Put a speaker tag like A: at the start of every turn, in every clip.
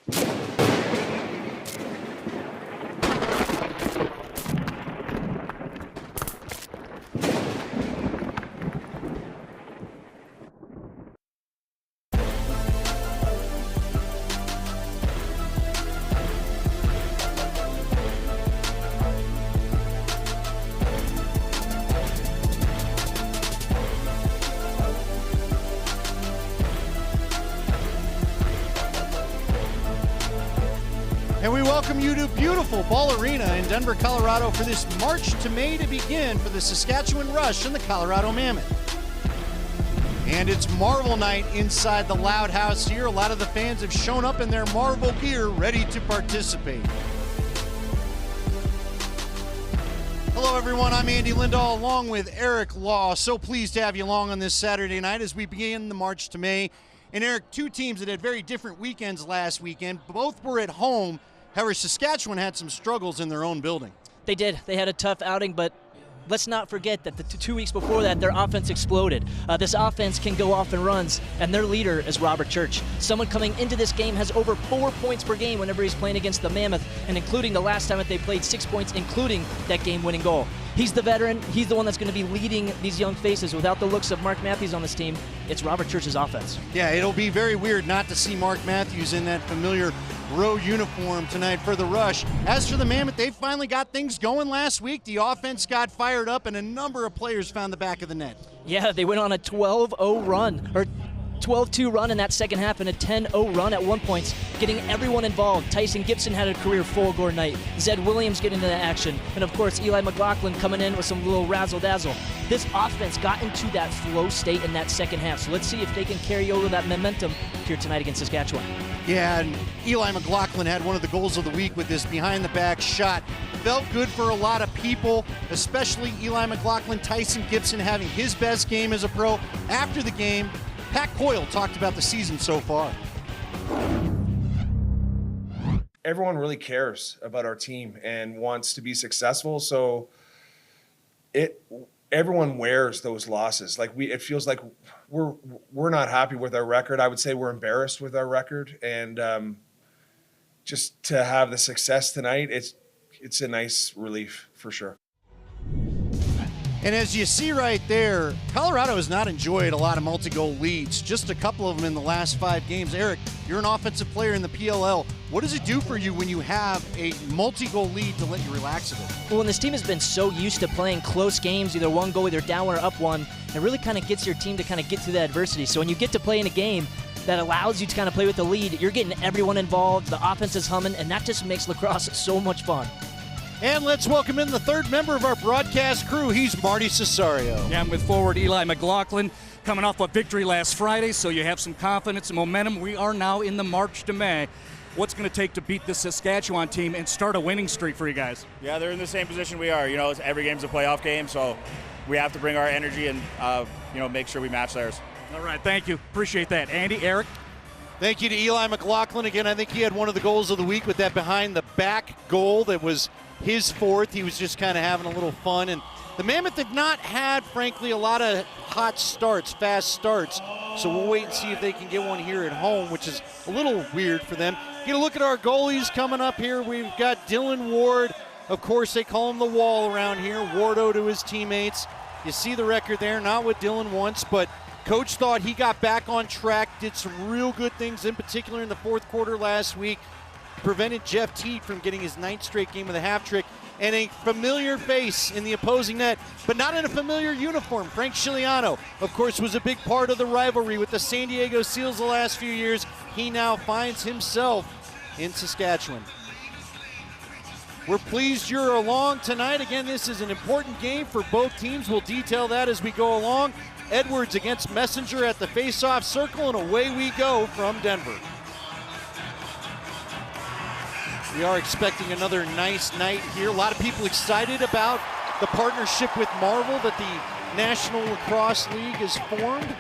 A: And we welcome you to beautiful Ball Arena in Denver, Colorado for this March to May to begin for the Saskatchewan Rush and the Colorado Mammoth. And it's Marvel Night inside the Loud House here. A lot of the fans have shown up in their Marvel gear ready to participate. Hello everyone, I'm Andy Lindahl along with Eric Law. So pleased to have you along on this Saturday night as we begin the March to May. And Eric, two teams that had very different weekends last weekend. Both were at home. However, Saskatchewan had some struggles in their own building.
B: They did. They had a tough outing, but let's not forget that the 2 weeks before that, their offense exploded. This offense can go off and runs, and their leader is Robert Church. Someone coming into this game has over 4 points per game whenever he's playing against the Mammoth, and including the last time that they played 6 points, including that game-winning goal. He's the veteran. He's the one that's going to be leading these young faces. Without the looks of Mark Matthews on this team, it's Robert Church's offense.
A: Yeah, it'll be very weird not to see Mark Matthews in that familiar row uniform tonight for the Rush. As for the Mammoth, they finally got things going last week. The offense got fired up, and a number of players found the back of the net.
B: Yeah, they went on a 12-0 run, or 12-2 run in that second half and a 10-0 run at one point, getting everyone involved. Tyson Gibson had a career 4-goal night. Zed Williams getting into action. And of course, Eli McLaughlin coming in with some little razzle-dazzle. This offense got into that flow state in that second half. So let's see if they can carry over that momentum here tonight against Saskatchewan.
A: Yeah, and Eli McLaughlin had one of the goals of the week with this behind-the-back shot. Felt good for a lot of people, especially Eli McLaughlin. Tyson Gibson having his best game as a pro. After the game, Pat Coyle talked about the season so far.
C: Everyone really cares about our team and wants to be successful, so everyone wears those losses. Like it feels like we're not happy with our record. I would say we're embarrassed with our record, and just to have the success tonight, it's a nice relief for sure.
A: And as you see right there, Colorado has not enjoyed a lot of multi-goal leads, just a couple of them in the last 5 games. Eric, you're an offensive player in the PLL. What does it do for you when you have a multi-goal lead to let you relax a bit?
B: Well, and this team has been so used to playing close games, either one goal, either down one or up one, it really kind of gets your team to kind of get through that adversity. So when you get to play in a game that allows you to kind of play with the lead, you're getting everyone involved, the offense is humming, and that just makes lacrosse so much fun.
A: And let's welcome in the third member of our broadcast crew. He's Marty Cesario.
D: Yeah, I'm with forward Eli McLaughlin, coming off a victory last Friday, so you have some confidence and momentum. We are now in the March to May. What's going to take to beat this Saskatchewan team and start a winning streak for you guys?
E: Yeah, they're in the same position we are. You know, every game's a playoff game, so we have to bring our energy and, make sure we match theirs.
D: All right, thank you. Appreciate that. Andy, Eric?
A: Thank you to Eli McLaughlin. Again, I think he had one of the goals of the week with that behind-the-back goal that was his fourth. He was just kind of having a little fun. And the Mammoth have not had, frankly, a lot of hot starts, fast starts. So we'll wait and see if they can get one here at home, which is a little weird for them. Get a look at our goalies coming up here. We've got Dylan Ward. Of course, they call him the Wall around here. Wardo to his teammates. You see the record there, not what Dylan wants, but Coach thought he got back on track, did some real good things, in particular in the fourth quarter last week. Prevented Jeff Teat from getting his 9th straight game with a half trick, and a familiar face in the opposing net, but not in a familiar uniform. Frank Chiliano, of course, was a big part of the rivalry with the San Diego Seals the last few years. He now finds himself in Saskatchewan. We're pleased you're along tonight. Again, this is an important game for both teams. We'll detail that as we go along. Edwards against Messenger at the face-off circle, and away we go from Denver. We are expecting another nice night here. A lot of people excited about the partnership with Marvel that the National Lacrosse League has formed.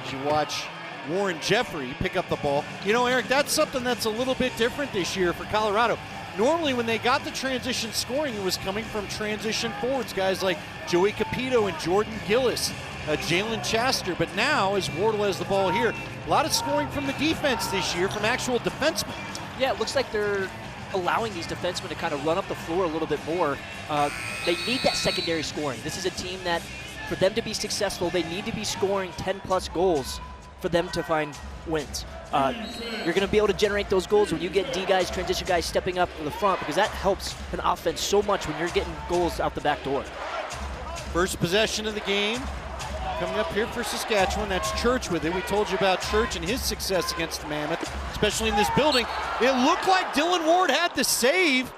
A: As you watch Warren Jeffrey pick up the ball. You know, Eric, that's something that's a little bit different this year for Colorado. Normally, when they got the transition scoring, it was coming from transition forwards, guys like Joey Capito and Jordan Gillis, Jalen Chaster. But now, as Wardle has the ball here, A lot of scoring from the defense this year, from actual defensemen.
B: Yeah, it looks like they're allowing these defensemen to kind of run up the floor a little bit more. They need that secondary scoring. This is a team that, for them to be successful, they need to be scoring 10-plus goals for them to find wins. You're going to be able to generate those goals when you get D guys, transition guys stepping up to the front, because that helps an offense so much when you're getting goals out the back door.
A: First possession of the game coming up here for Saskatchewan. That's Church with it. We told you about Church and his success against the Mammoth, especially in this building. It looked like Dylan Ward had the save,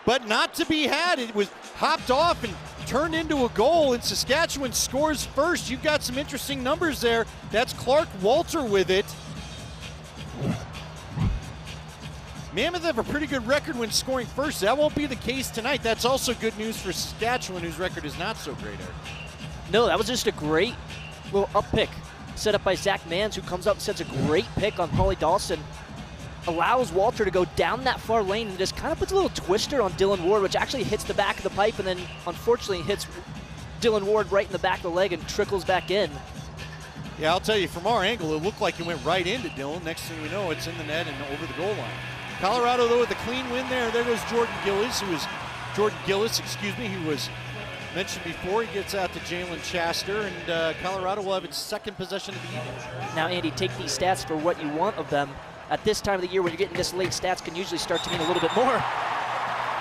A: but not to be had. It was hopped off and turned into a goal, and Saskatchewan scores first. You've got some interesting numbers there. That's Clark Walter with it. Mammoth have a pretty good record when scoring first. That won't be the case tonight. That's also good news for Saskatchewan, whose record is not so great, Eric.
B: No, that was just a great little up pick set up by Zach Mans, who comes up and sets a great pick on Paulie Dawson. Allows Walter to go down that far lane and just kind of puts a little twister on Dylan Ward, which actually hits the back of the pipe and then unfortunately hits Dylan Ward right in the back of the leg and trickles back in.
A: Yeah, I'll tell you, from our angle, it looked like it went right into Dylan. Next thing we know, it's in the net and over the goal line. Colorado, though, with a clean win there. There goes Jordan Gillis, who was mentioned before. He gets out to Jalen Chaster, and Colorado will have its second possession of the evening.
B: Now, Andy, take these stats for what you want of them. At this time of the year, when you're getting this late, stats can usually start to mean a little bit more.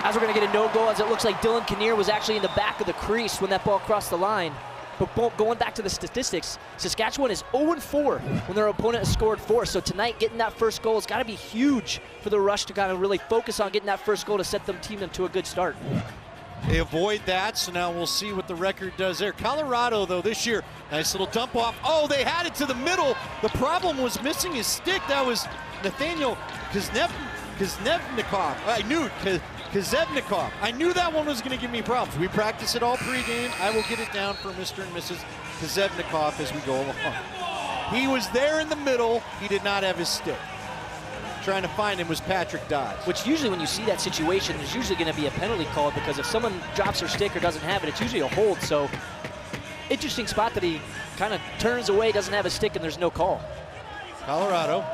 B: As we're going to get a no goal, as it looks like Dylan Kinnear was actually in the back of the crease when that ball crossed the line. But going back to the statistics, Saskatchewan is 0-4 when their opponent has scored 4. So tonight, getting that first goal has got to be huge for the Rush to kind of really focus on getting that first goal to set them team into a good start.
A: They avoid that, so now we'll see what the record does there. Colorado, though, this year, nice little dump off. Oh, they had it to the middle. The problem was missing his stick. That was Nathaniel Kazevnikov. Kazevnikov. I knew that one was going to give me problems. We practice it all pregame. I will get it down for Mr. and Mrs. Kazevnikov as we go along. He was there in the middle. He did not have his stick. Trying to find him was Patrick Dodds.
B: Which usually when you see that situation, there's usually going to be a penalty called, because if someone drops their stick or doesn't have it, it's usually a hold. So interesting spot that he kind of turns away, doesn't have a stick, and there's no call.
A: Colorado,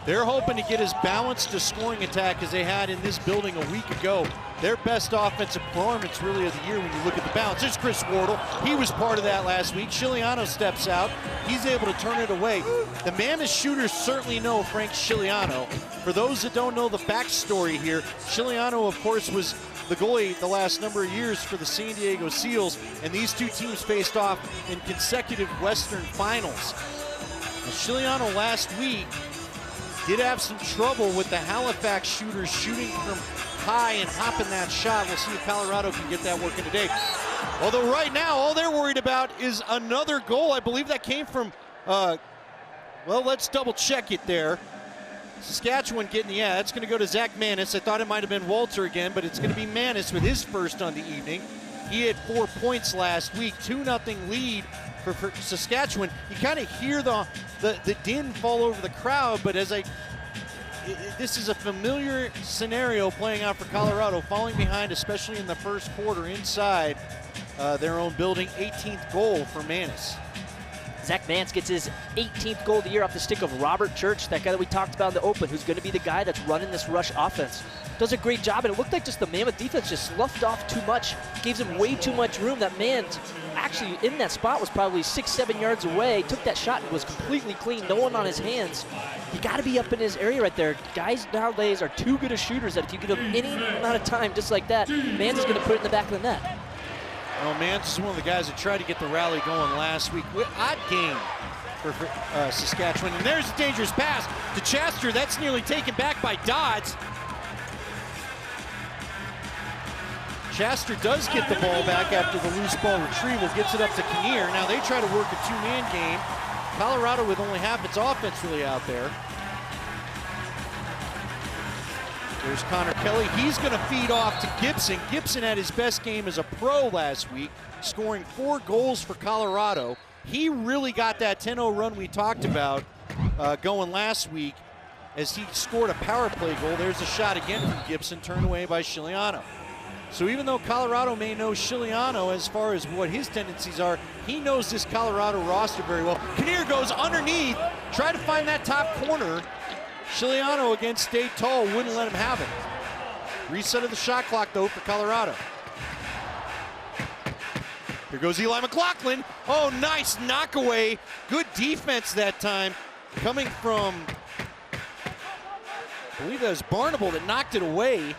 A: they're hoping to get as balanced a scoring attack as they had in this building a week ago. Their best offensive performance really of the year when you look at the balance. There's Chris Wardle. He was part of that last week. Chiliano steps out. He's able to turn it away. The Mammoth shooters certainly know Frank Chiliano. For those that don't know the backstory here, Chiliano, of course, was the goalie the last number of years for the San Diego Seals, and these two teams faced off in consecutive Western finals. Now, Chiliano last week did have some trouble with the Halifax shooters shooting from high and hopping that shot. We'll see if Colorado can get that working today. Although right now, all they're worried about is another goal. I believe that came from, well, let's double check it there. Saskatchewan getting, yeah, that's going to go to Zach Manis. I thought it might have been Walter again, but it's going to be Manis with his first on the evening. He had 4 points last week, 2-0 lead for Saskatchewan. You kind of hear the din fall over the crowd, but this is a familiar scenario playing out for Colorado, falling behind, especially in the first quarter inside their own building. 18th goal for Manis.
B: Zach Mans gets his 18th goal of the year off the stick of Robert Church, that guy that we talked about in the open, who's going to be the guy that's running this Rush offense. Does a great job, and it looked like just the Mammoth defense just sloughed off too much, gave him way too much room. That Mans actually in that spot was probably 6-7 yards away, took that shot and was completely clean, no one on his hands. You got to be up in his area right there. Guys nowadays are too good of shooters that if you give them any amount of time just like that, Mans is going to put it in the back of the net.
A: Oh, Mans is one of the guys that tried to get the rally going last week. Odd game for Saskatchewan. And there's a dangerous pass to Chaster. That's nearly taken back by Dodds. Chaster does get the ball back after the loose ball retrieval, gets it up to Kinnear. Now they try to work a two-man game. Colorado with only half its offense really out there. There's Connor Kelly. He's going to feed off to Gibson. Gibson had his best game as a pro last week, scoring 4 goals for Colorado. He really got that 10-0 run we talked about going last week as he scored a power play goal. There's a shot again from Gibson, turned away by Chiliano. So even though Colorado may know Chiliano as far as what his tendencies are, he knows this Colorado roster very well. Kinnear goes underneath, try to find that top corner. Chiliano, again, stayed tall, wouldn't let him have it. Reset of the shot clock, though, for Colorado. Here goes Eli McLaughlin. Oh, nice knockaway. Good defense that time. Coming from, I believe that was Barnable that knocked it away.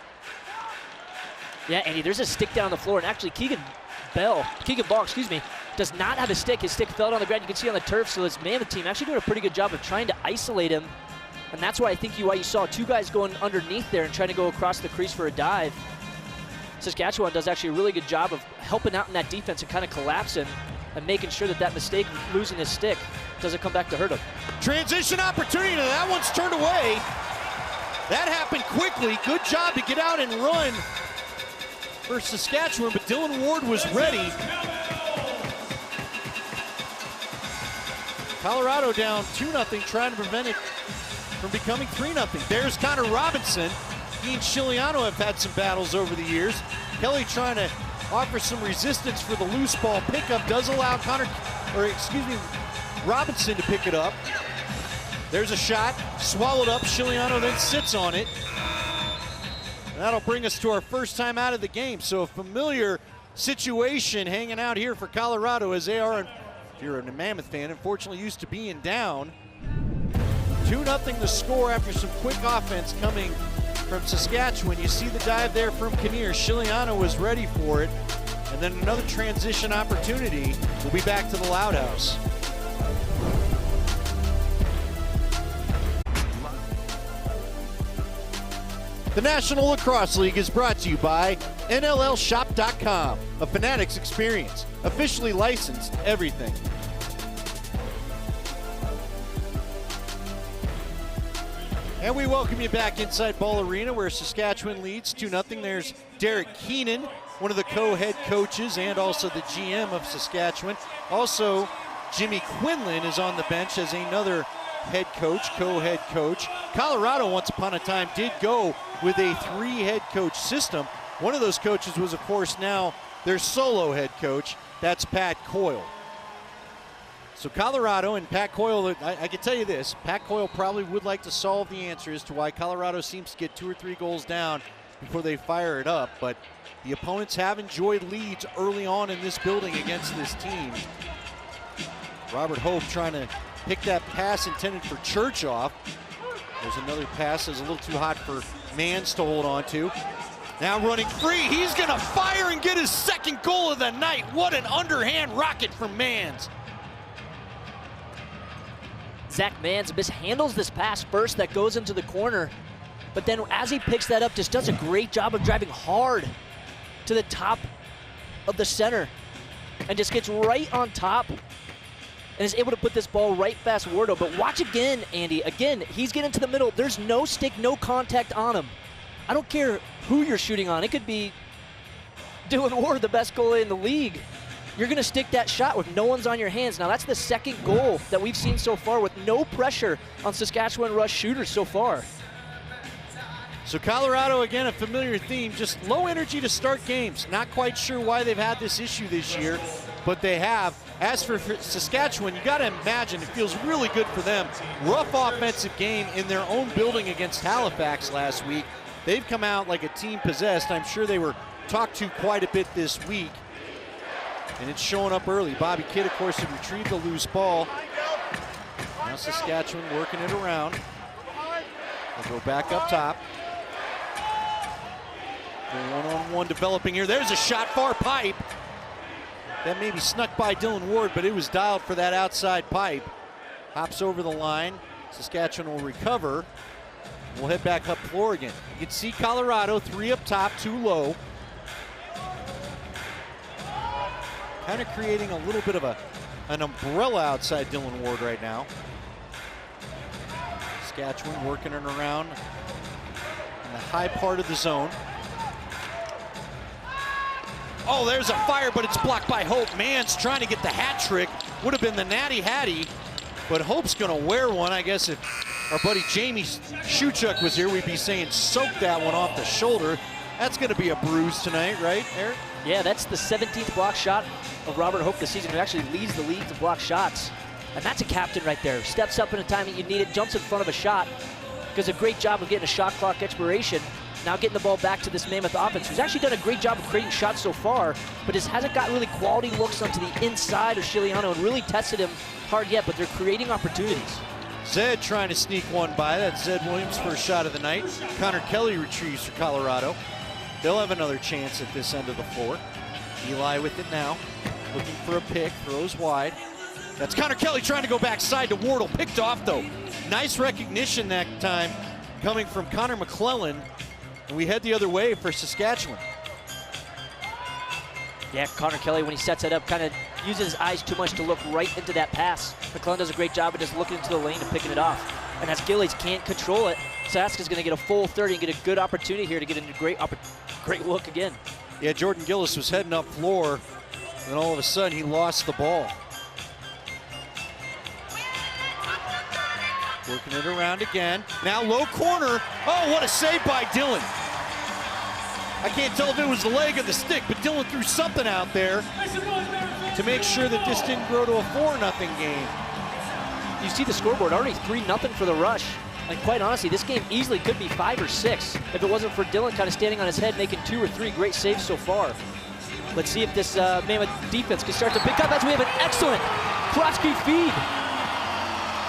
B: Yeah, Andy, there's a stick down the floor, and actually Keegan Ball, does not have a stick. His stick fell on the ground. You can see on the turf, so this man of the team actually doing a pretty good job of trying to isolate him. And that's why I think you saw two guys going underneath there and trying to go across the crease for a dive. Saskatchewan does actually a really good job of helping out in that defense and kind of collapsing and making sure that mistake of losing his stick doesn't come back to hurt him.
A: Transition opportunity, and that one's turned away. That happened quickly. Good job to get out and run for Saskatchewan, but Dylan Ward was ready. Colorado down 2-0, trying to prevent it from becoming 3-0. There's Connor Robinson. He and Chiliano have had some battles over the years. Kelly trying to offer some resistance for the loose ball pickup. Does allow Robinson to pick it up. There's a shot, swallowed up. Chiliano then sits on it. And that'll bring us to our first time out of the game. So a familiar situation hanging out here for Colorado as they are, if you're a Mammoth fan, unfortunately used to being down. 2-0 the score after some quick offense coming from Saskatchewan. You see the dive there from Kinnear. Chiliano was ready for it. And then another transition opportunity. We'll be back to the Loud House. The National Lacrosse League is brought to you by NLLShop.com, a Fanatics experience, officially licensed everything. And we welcome you back inside Ball Arena where Saskatchewan leads 2-0. There's Derek Keenan, one of the co-head coaches and also the GM of Saskatchewan. Also, Jimmy Quinlan is on the bench as another head coach, co-head coach. Colorado, once upon a time, did go with a 3-head coach system. One of those coaches was, of course, now their solo head coach. That's Pat Coyle. So Colorado and Pat Coyle, I can tell you this, Pat Coyle probably would like to solve the answer as to why Colorado seems to get 2 or 3 goals down before they fire it up. But the opponents have enjoyed leads early on in this building against this team. Robert Hope trying to pick that pass intended for Church off. There's another pass that's a little too hot for Mans to hold on to. Now running free, he's gonna fire and get his second goal of the night. What an underhand rocket from Mans.
B: Zach Mans mishandles this pass first that goes into the corner, but then as he picks that up, just does a great job of driving hard to the top of the center and just gets right on top and is able to put this ball right past Wardo. But watch again, Andy. Again, he's getting to the middle. There's no stick, no contact on him. I don't care who you're shooting on. It could be Dylan Ward, the best goalie in the league. You're going to stick that shot with no one's on your hands. Now, that's the second goal that we've seen so far with no pressure on Saskatchewan Rush shooters so far.
A: So Colorado, again, a familiar theme, just low energy to start games. Not quite sure why they've had this issue this year, but they have. As for Saskatchewan, you got to imagine it feels really good for them. Rough offensive game in their own building against Halifax last week. They've come out like a team possessed. I'm sure they were talked to quite a bit this week. And it's showing up early. Bobby Kidd, of course, had retrieved the loose ball. Now Saskatchewan working it around. They'll go back up top. One-on-one developing here. There's a shot, far pipe. That maybe snuck by Dylan Ward, but it was dialed for that outside pipe. Hops over the line. Saskatchewan will recover. We'll head back up floor again. You can see Colorado, 3 up top, 2 low. Kind of creating a little bit of an umbrella outside Dylan Ward right now. Saskatchewan working it around in the high part of the zone. Oh, there's a fire, but it's blocked by Hope. Mans trying to get the hat trick. Would have been the natty hattie, but Hope's gonna wear one. I guess if our buddy Jamie Shuchuk was here, we'd be saying soak that one off the shoulder. That's going to be a bruise tonight, right, Eric?
B: Yeah, that's the 17th block shot of Robert Hope this season, who actually leads the league to block shots. And that's a captain right there. Steps up in a time that you need it, jumps in front of a shot, does a great job of getting a shot clock expiration. Now getting the ball back to this Mammoth offense, who's actually done a great job of creating shots so far, but just hasn't got really quality looks onto the inside of Chiliano and really tested him hard yet, but they're creating opportunities.
A: Zed trying to sneak one by. That's Zed Williams' first shot of the night. Connor Kelly retrieves for Colorado. They'll have another chance at this end of the floor. Eli with it now, looking for a pick, throws wide. That's Connor Kelly trying to go backside to Wardle, picked off though. Nice recognition that time coming from Connor McClellan, and we head the other way for Saskatchewan.
B: Yeah, Connor Kelly, when he sets it up, kind of uses his eyes too much to look right into that pass. McClellan does a great job of just looking into the lane and picking it off. And as Gillies can't control it, Saska's going to get a full 30 and get a good opportunity here to get a great look again.
A: Yeah, Jordan Gillis was heading up floor, and then all of a sudden he lost the ball. Working it around again. Now low corner. Oh, what a save by Dylan. I can't tell if it was the leg or the stick, but Dylan threw something out there to make sure that this didn't grow to a 4-0 game.
B: You see the scoreboard, already 3-0 for the Rush. And quite honestly, this game easily could be 5 or 6 if it wasn't for Dylan kind of standing on his head, making 2 or 3 great saves so far. Let's see if this Mammoth defense can start to pick up as we have an excellent cross-key feed.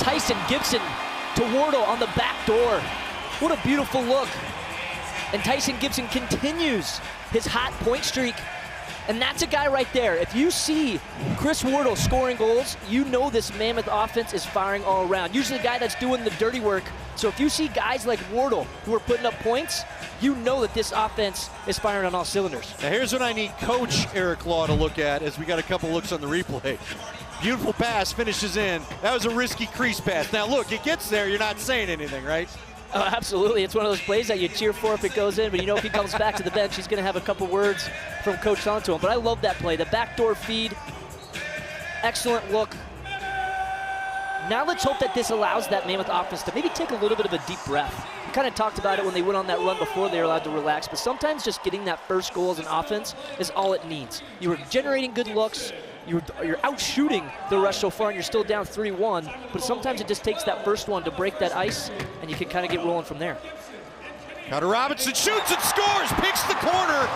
B: Tyson Gibson to Wardle on the back door. What a beautiful look. And Tyson Gibson continues his hot point streak. And that's a guy right there. If you see Chris Wardle scoring goals, you know this Mammoth offense is firing all around. Usually the guy that's doing the dirty work. So if you see guys like Wardle who are putting up points, you know that this offense is firing on all cylinders.
A: Now here's what I need Coach Eric Law to look at as we got a couple looks on the replay. Beautiful pass, finishes in. That was a risky crease pass. Now look, it gets there, you're not saying anything, right?
B: Oh, absolutely. It's one of those plays that you cheer for if it goes in, but you know if he comes back to the bench, he's going to have a couple words from Coach onto him. But I love that play. The backdoor feed, excellent look. Now let's hope that this allows that Mammoth offense to maybe take a little bit of a deep breath. We kind of talked about it when they went on that run before they were allowed to relax, but sometimes just getting that first goal as an offense is all it needs. You were generating good looks. You're out shooting the Rush so far, and you're still down 3-1, but sometimes it just takes that first one to break that ice, and you can kind of get rolling from there.
A: Connor Robinson shoots and scores, picks the corner.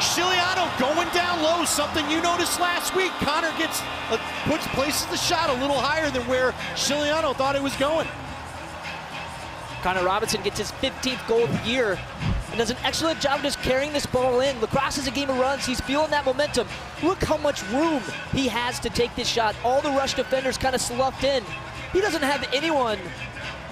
A: Chiliano going down low, something you noticed last week. Connor places the shot a little higher than where Chiliano thought it was going.
B: Connor Robinson gets his 15th goal of the year and does an excellent job just carrying this ball in. Lacrosse is a game of runs. He's feeling that momentum. Look how much room he has to take this shot. All the Rush defenders kind of sloughed in. He doesn't have anyone.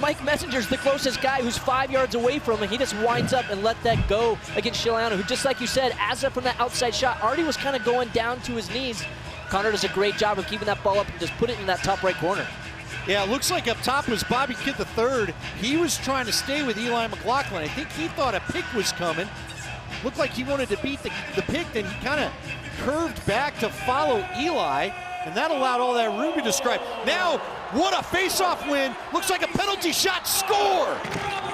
B: Mike Messenger's the closest guy who's 5 yards away from him. He just winds up and let that go against Chiliano, who, just like you said, as up from that outside shot, already was kind of going down to his knees. Connor does a great job of keeping that ball up and just put it in that top right corner.
A: Yeah, it looks like up top was Bobby Kidd III. He was trying to stay with Eli McLaughlin. I think he thought a pick was coming. Looked like he wanted to beat the pick, then he kind of curved back to follow Eli, and that allowed all that room to describe. Now, what a face-off win. Looks like a penalty shot, score!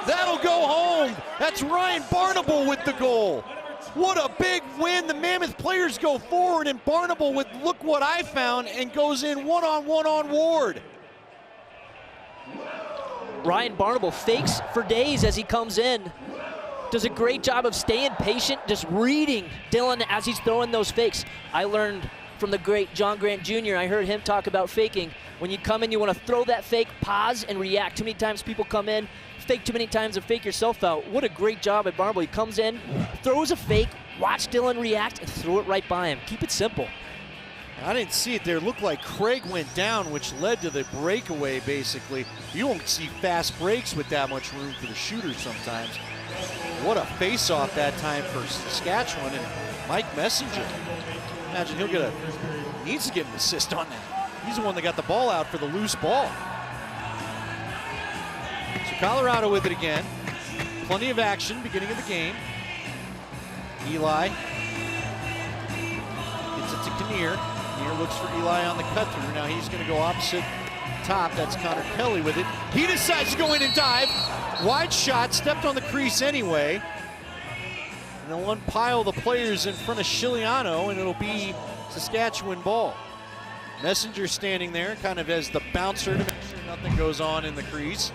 A: That'll go home. That's Ryan Barnable with the goal. What a big win. The Mammoth players go forward, and Barnable with look what I found, and goes in one-on-one on Ward.
B: Ryan Barnable fakes for days as he comes in. Does a great job of staying patient, just reading Dylan as he's throwing those fakes. I learned from the great John Grant Jr., I heard him talk about faking. When you come in, you want to throw that fake, pause, and react. Too many times people come in, fake too many times, and fake yourself out. What a great job at Barnable. He comes in, throws a fake, watch Dylan react, and throw it right by him. Keep it simple.
A: I didn't see it there. It looked like Craig went down, which led to the breakaway, basically. You won't see fast breaks with that much room for the shooter sometimes. What a face-off that time for Saskatchewan, and Mike Messenger. Imagine needs to get an assist on that. He's the one that got the ball out for the loose ball. So Colorado with it again. Plenty of action beginning of the game. Eli gets it to Kinnear. Kinnear looks for Eli on the cut through. Now he's going to go opposite top. That's Connor Kelly with it. He decides to go in and dive. Wide shot, stepped on the crease anyway. And they'll unpile the players in front of Chiliano, and it'll be Saskatchewan ball. Messenger standing there kind of as the bouncer to make sure nothing goes on in the crease.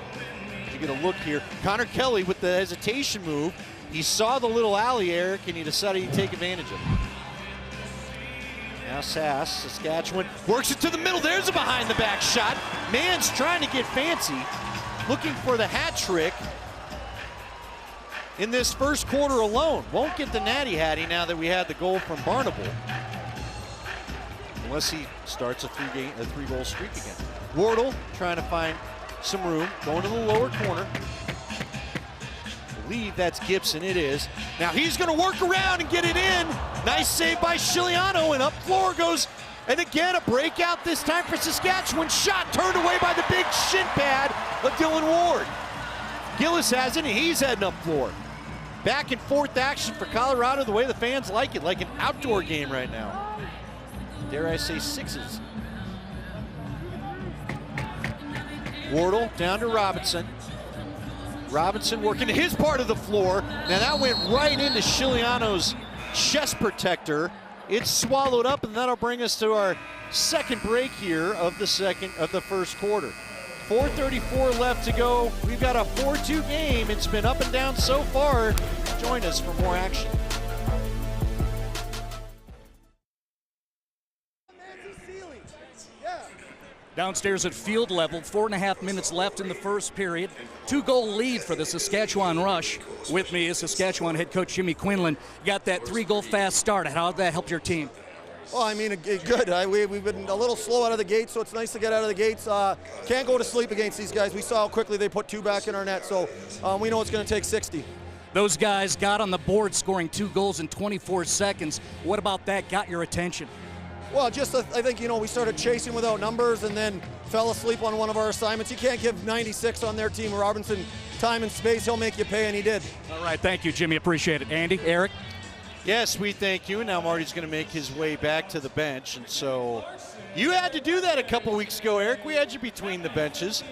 A: You get a look here. Connor Kelly with the hesitation move. He saw the little alley, Eric, and he decided he'd take advantage of it. Now Saskatchewan works it to the middle. There's a behind-the-back shot. Mann's trying to get fancy, looking for the hat trick in this first quarter alone. Won't get the natty hattie now that we had the goal from Barnable, unless he starts a three-goal streak again. Wardle trying to find some room, going to the lower corner. I believe that's Gibson, it is. Now he's gonna work around and get it in. Nice save by Chiliano, and up floor goes, and again a breakout this time for Saskatchewan. Shot turned away by the big shin pad of Dylan Ward. Gillis has it, and he's heading up floor. Back and forth action for Colorado, the way the fans like it, like an outdoor game right now. Dare I say sixes. Wardle down to Robinson. Robinson working to his part of the floor. Now that went right into Chiliano's chest protector. It's swallowed up, and that'll bring us to our second break here of the first quarter. 4:34 left to go. We've got a 4-2 game. It's been up and down so far. Join us for more action.
D: Downstairs at field level, 4.5 minutes left in the first period. 2-goal lead for the Saskatchewan Rush. With me is Saskatchewan head coach Jimmy Quinlan. You got that 3-goal fast start. How did that help your team?
F: Well, I mean, good. We've been a little slow out of the gate, so it's nice to get out of the gates. Can't go to sleep against these guys. We saw how quickly they put 2 back in our net, so we know it's going to take 60.
D: Those guys got on the board scoring 2 goals in 24 seconds. What about that got your attention?
F: Well, just I think, we started chasing without numbers and then fell asleep on one of our assignments. You can't give 96 on their team. Robinson, time and space, he'll make you pay, and he did.
D: All right, thank you, Jimmy. Appreciate it. Andy, Eric?
A: Yes, we thank you. Now Marty's going to make his way back to the bench. And so you had to do that a couple weeks ago, Eric. We had you between the benches.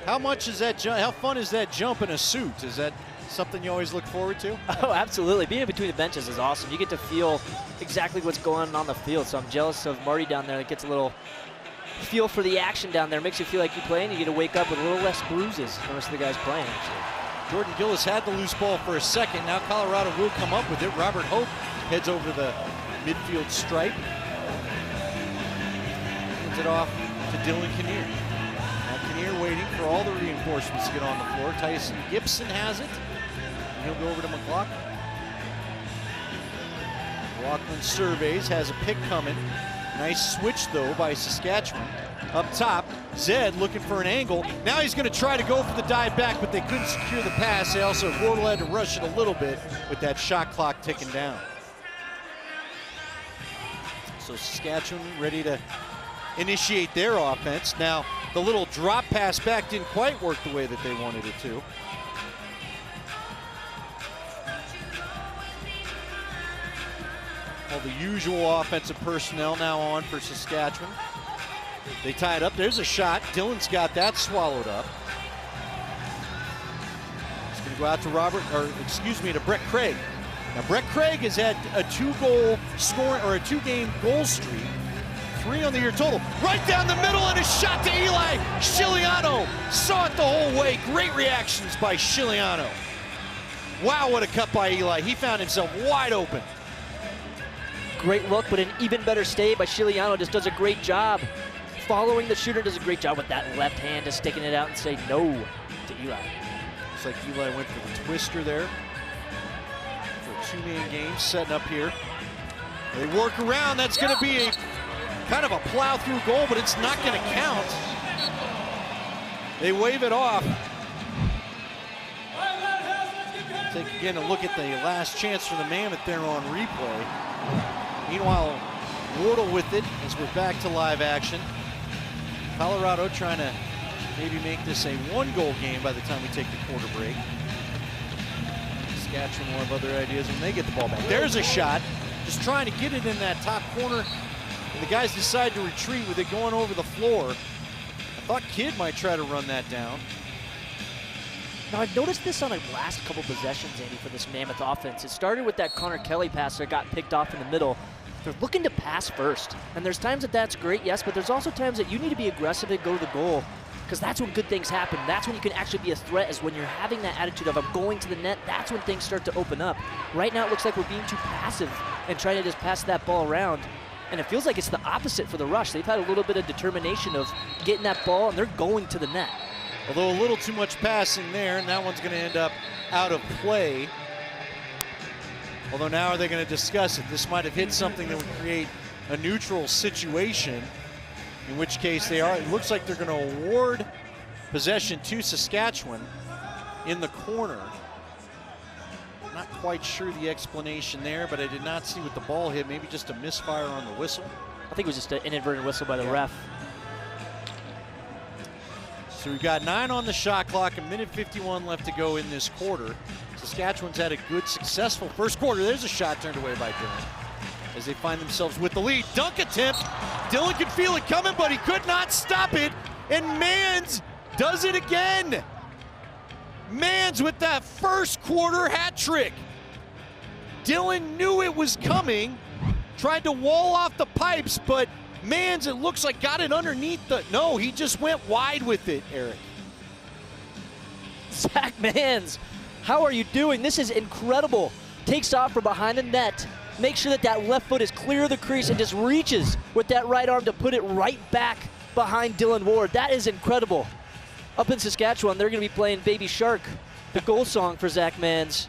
A: How much is that? How fun is that jump in a suit? Is that something you always look forward to?
G: Oh, absolutely. Being in between the benches is awesome. You get to feel exactly what's going on the field. So I'm jealous of Marty down there that gets a little feel for the action down there. Makes you feel like you play, and you get to wake up with a little less bruises than the rest of the guys playing, actually.
A: Jordan Gillis had the loose ball for a second. Now Colorado will come up with it. Robert Hope heads over the midfield stripe. Hands it off to Dylan Kinnear. Now Kinnear waiting for all the reinforcements to get on the floor. Tyson Gibson has it. And he'll go over to McLaughlin. McLaughlin surveys, has a pick coming. Nice switch, though, by Saskatchewan. Up top, Zed looking for an angle. Now he's going to try to go for the dive back, but they couldn't secure the pass. They also, Wardle had to rush it a little bit with that shot clock ticking down. So Saskatchewan ready to initiate their offense. Now, the little drop pass back didn't quite work the way that they wanted it to. All the usual offensive personnel now on for Saskatchewan. They tie it up. There's a shot. Dylan's got that swallowed up. It's going to go out to to Brett Craig. Now Brett Craig has had a 2-game goal streak. 3 on the year total. Right down the middle, and a shot to Eli Chiliano. Saw it the whole way. Great reactions by Chiliano. Wow, what a cut by Eli. He found himself wide open.
G: Great look, but an even better stay by Chiliano. Just does a great job. Following the shooter, does a great job with that left hand, just sticking it out and say no to Eli.
A: Looks like Eli went for the twister there. For a 2-man game, setting up here. They work around. That's going to be a kind of a plow-through goal, but it's not going to count. They wave it off. Take again a look at the last chance for the Mammoth there on replay. Meanwhile, Wardle with it as we're back to live action. Colorado trying to maybe make this a 1-goal game by the time we take the quarter break. Saskatchewan will have other ideas when they get the ball back. There's a shot, just trying to get it in that top corner. And the guys decide to retreat with it going over the floor. I thought Kidd might try to run that down.
B: Now, I've noticed this on the last couple possessions, Andy, for this Mammoth offense. It started with that Connor Kelly pass that got picked off in the middle. They're looking to pass first. And there's times that that's great, yes, but there's also times that you need to be aggressive and go to the goal, because that's when good things happen. That's when you can actually be a threat, is when you're having that attitude of I'm going to the net. That's when things start to open up. Right now, it looks like we're being too passive and trying to just pass that ball around. And it feels like it's the opposite for the Rush. They've had a little bit of determination of getting that ball, and they're going to the net.
A: Although a little too much passing there, and that one's going to end up out of play. Although now are they going to discuss it? This might have hit something that would create a neutral situation, in which case they are. It looks like they're going to award possession to Saskatchewan in the corner. Not quite sure the explanation there, but I did not see what the ball hit. Maybe just a misfire on the whistle.
B: I think it was just an inadvertent whistle by the ref.
A: So we've got 9 on the shot clock, 1:51 left to go in this quarter. Saskatchewan's had a good, successful first quarter. There's a shot turned away by Dillon as they find themselves with the lead. Dunk attempt. Dillon could feel it coming, but he could not stop it. And Mans does it again. Mans with that first quarter hat trick. Dillon knew it was coming, tried to wall off the pipes, but Mans, it looks like, got it underneath the, no, he just went wide with it, Eric.
B: Zach Mans, how are you doing? This is incredible. Takes off from behind the net, makes sure that that left foot is clear of the crease and just reaches with that right arm to put it right back behind Dylan Ward. That is incredible. Up in Saskatchewan, they're going to be playing Baby Shark, the goal song for Zach Mans.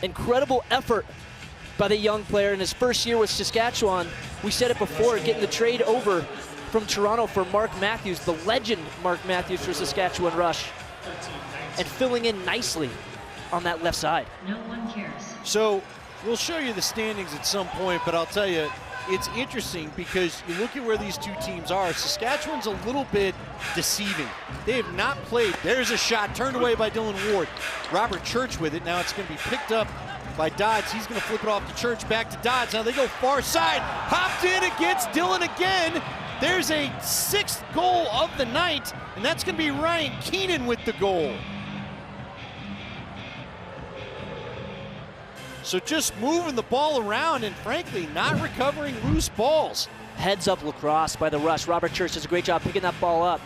B: Incredible effort by the young player in his first year with Saskatchewan. We said it before, getting the trade over from Toronto for Mark Matthews, the legend Mark Matthews for Saskatchewan Rush, and filling in nicely on that left side.
H: No one cares.
A: So we'll show you the standings at some point, but I'll tell you, it's interesting because you look at where these two teams are. Saskatchewan's a little bit deceiving. They have not played. There's a shot turned away by Dylan Ward. Robert Church with it. Now it's going to be picked up by Dodds. He's going to flip it off to Church, back to Dodds. Now they go far side. Hopped in against Dylan again. There's a 6th goal of the night, and that's going to be Ryan Keenan with the goal. So just moving the ball around and, frankly, not recovering loose balls.
B: Heads up lacrosse by the Rush. Robert Church does a great job picking that ball up.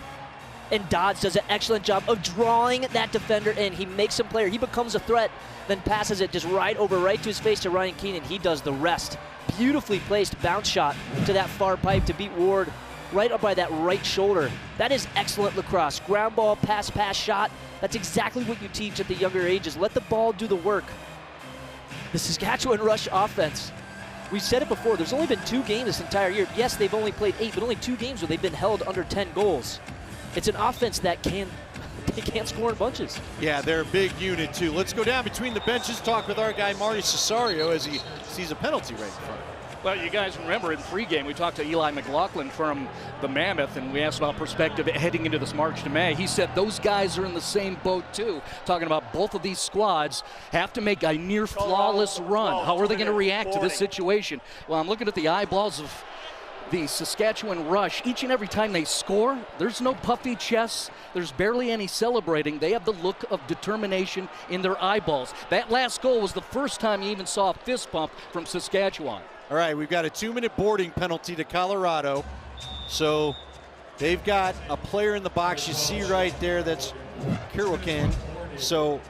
B: And Dodds does an excellent job of drawing that defender in. He makes him play. He becomes a threat, then passes it just right to his face to Ryan Keenan. He does the rest. Beautifully placed bounce shot to that far pipe to beat Ward right up by that right shoulder. That is excellent lacrosse. Ground ball, pass shot. That's exactly what you teach at the younger ages. Let the ball do the work. The Saskatchewan Rush offense, we've said it before, there's only been 2 games this entire year. Yes, they've only played 8, but only 2 games where they've been held under 10 goals. It's an offense that can't score in bunches.
A: Yeah, they're a big unit, too. Let's go down between the benches, talk with our guy, Marty Cesario, as he sees a penalty right in front.
D: Well, you guys remember in pregame, we talked to Eli McLaughlin from the Mammoth, and we asked about perspective heading into this March to May. He said those guys are in the same boat, too, talking about both of these squads have to make a near-flawless run. How are they going to react to this situation? Well, I'm looking at the eyeballs of the Saskatchewan Rush. Each and every time they score, there's no puffy chests. There's barely any celebrating. They have the look of determination in their eyeballs. That last goal was the first time you even saw a fist pump from Saskatchewan.
A: All right, we've got a 2-minute boarding penalty to Colorado. So they've got a player in the box you see right there. That's Kirwakan. So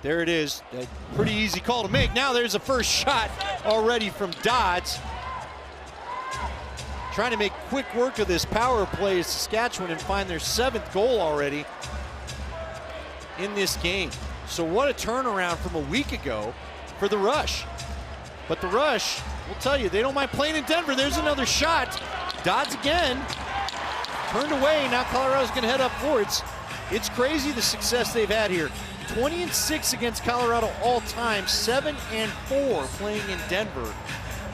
A: there it is. A pretty easy call to make. Now there's a first shot already from Dodds. Trying to make quick work of this power play is Saskatchewan and find their 7th goal already in this game. So what a turnaround from a week ago for the Rush. But the Rush, we'll tell you, they don't mind playing in Denver. There's another shot. Dodds again. Turned away. Now Colorado's going to head up forwards. It's crazy the success they've had here. 20-6 against Colorado all time. 7-4 playing in Denver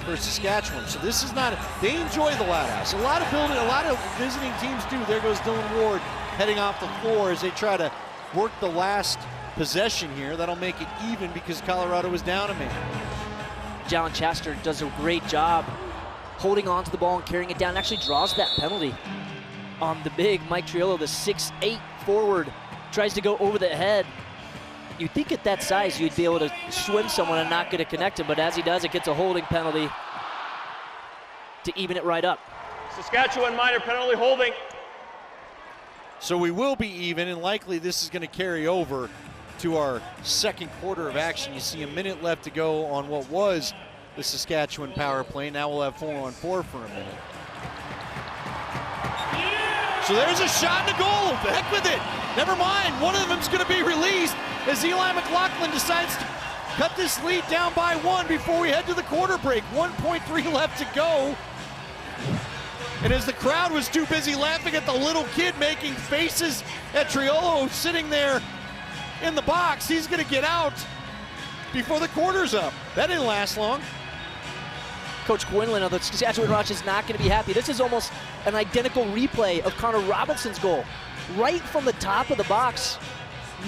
A: for Saskatchewan. So this is not, they enjoy the Loud House. A lot of visiting teams do. There goes Dylan Ward heading off the floor as they try to work the last possession here. That'll make it even because Colorado was down a man.
B: Jalen Chester does a great job holding on to the ball and carrying it down. Actually draws that penalty on the big Mike Triolo, the 6'8" forward tries to go over the head. You'd think at that size you'd be able to swim someone and not get it connected, but as he does, it gets a holding penalty to even it right up.
H: Saskatchewan minor penalty holding.
A: So we will be even, and likely this is going to carry over to our second quarter of action. You see a minute left to go on what was the Saskatchewan power play. Now we'll have 4-on-4 for a minute. So there's a shot and a goal. The heck with it. Never mind. One of them's going to be released as Eli McLaughlin decides to cut this lead down by 1 before we head to the quarter break. 1.3 left to go. And as the crowd was too busy laughing at the little kid making faces at Triolo sitting there in the box, he's going to get out before the quarter's up. That didn't last long.
B: Coach Quinlan of the Saskatchewan Rush is not going to be happy. This is almost an identical replay of Connor Robinson's goal. Right from the top of the box.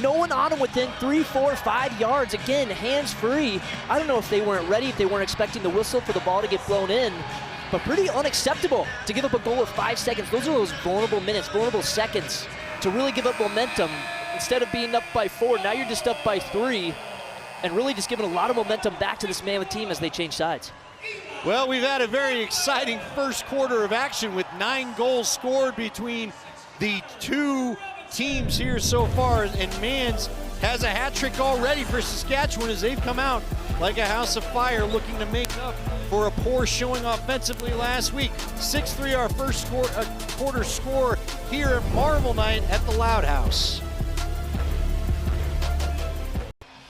B: No one on him within 3, 4, 5 yards. Again, hands free. I don't know if they weren't ready, if they weren't expecting the whistle for the ball to get blown in, but pretty unacceptable to give up a goal with 5 seconds. Those are those vulnerable minutes, vulnerable seconds to really give up momentum. Instead of being up by 4, now you're just up by 3, and really just giving a lot of momentum back to this Mammoth team as they change sides.
A: Well, we've had a very exciting first quarter of action with 9 goals scored between the two teams here so far, and Mans has a hat trick already for Saskatchewan as they've come out like a house of fire looking to make up for a poor showing offensively last week. 6-3 our first quarter score here at Marvel Night at the Loud House.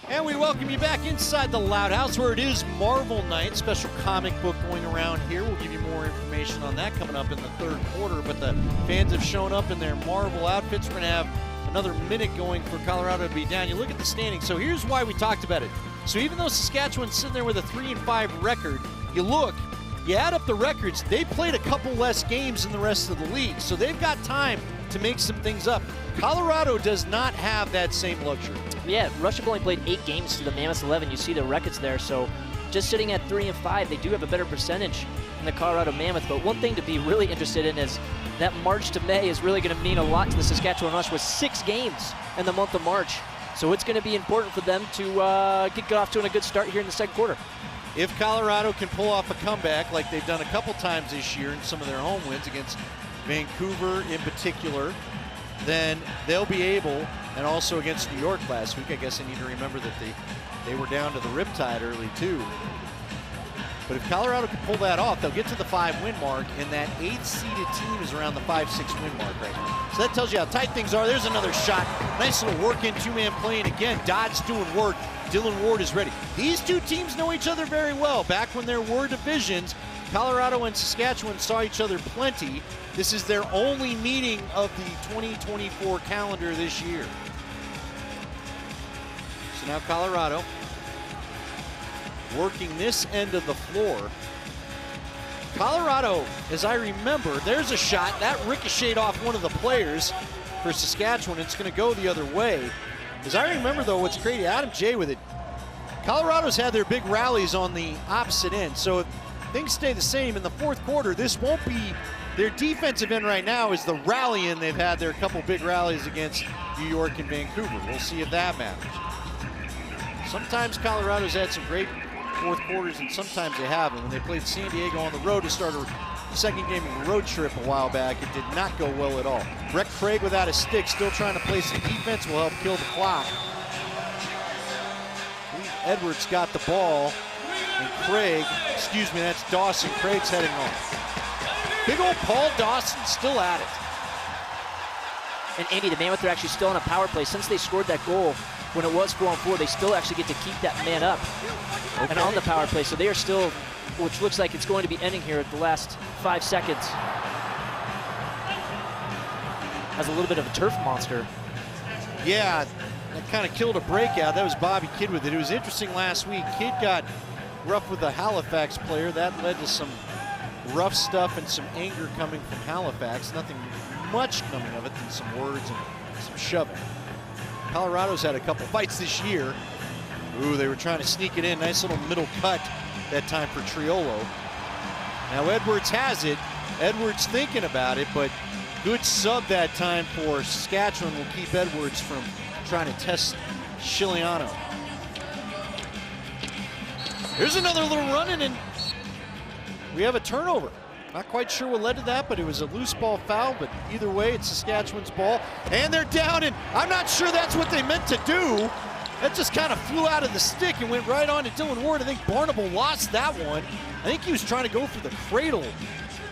A: And we welcome you back inside the Loud House where it is Marvel Night. Special comic book going around here. We'll give you more information on that coming up in the third quarter. But the fans have shown up in their Marvel outfits. We're going to have another minute going for Colorado to be down. You look at the standings. So here's why we talked about it. So even though Saskatchewan's sitting there with a 3-5 record, you add up the records, they played a couple less games than the rest of the league. So they've got time to make some things up. Colorado does not have that same luxury.
B: Yeah, Rush have only played 8 games to the Mammoths 11. You see the records there. So just sitting at 3-5, they do have a better percentage than the Colorado Mammoth. But one thing to be really interested in is that March to May is really going to mean a lot to the Saskatchewan Rush with 6 games in the month of March. So it's going to be important for them to get off to a good start here in the second quarter.
A: If Colorado can pull off a comeback like they've done a couple times this year in some of their home wins against Vancouver in particular, then they'll be able, and also against New York last week. I guess I need to remember that they were down to the riptide early too. But if Colorado can pull that off, they'll get to the 5-win mark, and that 8th-seeded team is around the 5-6 win mark right now. So that tells you how tight things are. There's another shot. Nice little work-in, 2-man playing again. Dodd's doing work. Dylan Ward is ready. These two teams know each other very well. Back when there were divisions, Colorado and Saskatchewan saw each other plenty. This is their only meeting of the 2024 calendar this year. So now Colorado working this end of the floor. Colorado, as I remember, there's a shot. That ricocheted off one of the players for Saskatchewan. It's going to go the other way. As I remember, though, what's crazy, Adam J with it, Colorado's had their big rallies on the opposite end. So if things stay the same in the fourth quarter, this won't be their defensive end right now is the rallying they've had. There are a couple big rallies against New York and Vancouver. We'll see if that matters. Sometimes Colorado's had some great fourth quarters, and sometimes they haven't. When they played San Diego on the road to start a second game of a road trip a while back, it did not go well at all. Brett Craig without a stick, still trying to play some defense, will help kill the clock. Edwards got the ball, and Craig, excuse me, that's Dawson. Craig's heading off. Big old Paul Dawson still at it.
B: And Andy, the Mammoth are actually still on a power play. Since they scored that goal when it was 4-on-4, they still actually get to keep that man up and on the power play. So they are still, which looks like it's going to be ending here at the last 5 seconds. Has a little bit of a turf monster.
A: Yeah, that kind of killed a breakout. That was Bobby Kidd with it. It was interesting last week. Kidd got rough with the Halifax player. That led to some rough stuff and some anger coming from Halifax. Nothing much coming of it than some words and some shoving. Colorado's had a couple fights this year. Ooh, they were trying to sneak it in. Nice little middle cut that time for Triolo. Now Edwards has it. Edwards thinking about it, but Good sub that time for Saskatchewan will keep Edwards from trying to test Chiliano. Here's another little running, and we have a turnover. Not quite sure what led to that, but it was a loose ball foul, but either way, it's Saskatchewan's ball. And they're down, and I'm not sure that's what they meant to do. That just kind of flew out of the stick and went right on to Dylan Ward. I think Barnable lost that one. I think he was trying to go for the cradle.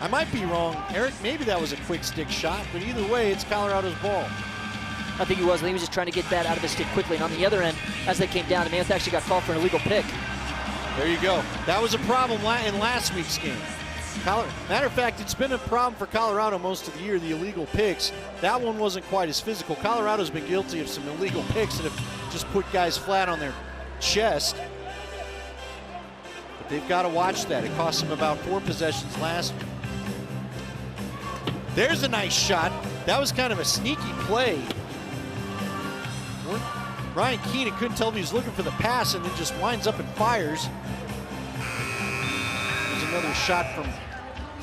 A: I might be wrong, Eric. Maybe that was a quick stick shot, but either way, it's Colorado's ball.
B: I think he was. I think he was just trying to get that out of his stick quickly. And on the other end, as they came down, the Mammoth actually got called for an illegal pick.
A: There you go. That was a problem in last week's game. Matter of fact, it's been a problem for Colorado most of the year, the illegal picks. That one wasn't quite as physical. Colorado's been guilty of some illegal picks that have just put guys flat on their chest. But they've got to watch that. It cost them about 4 possessions last week. There's a nice shot. That was kind of a sneaky play. Ryan Keenan couldn't tell if he was looking for the pass and then just winds up and fires. There's another shot from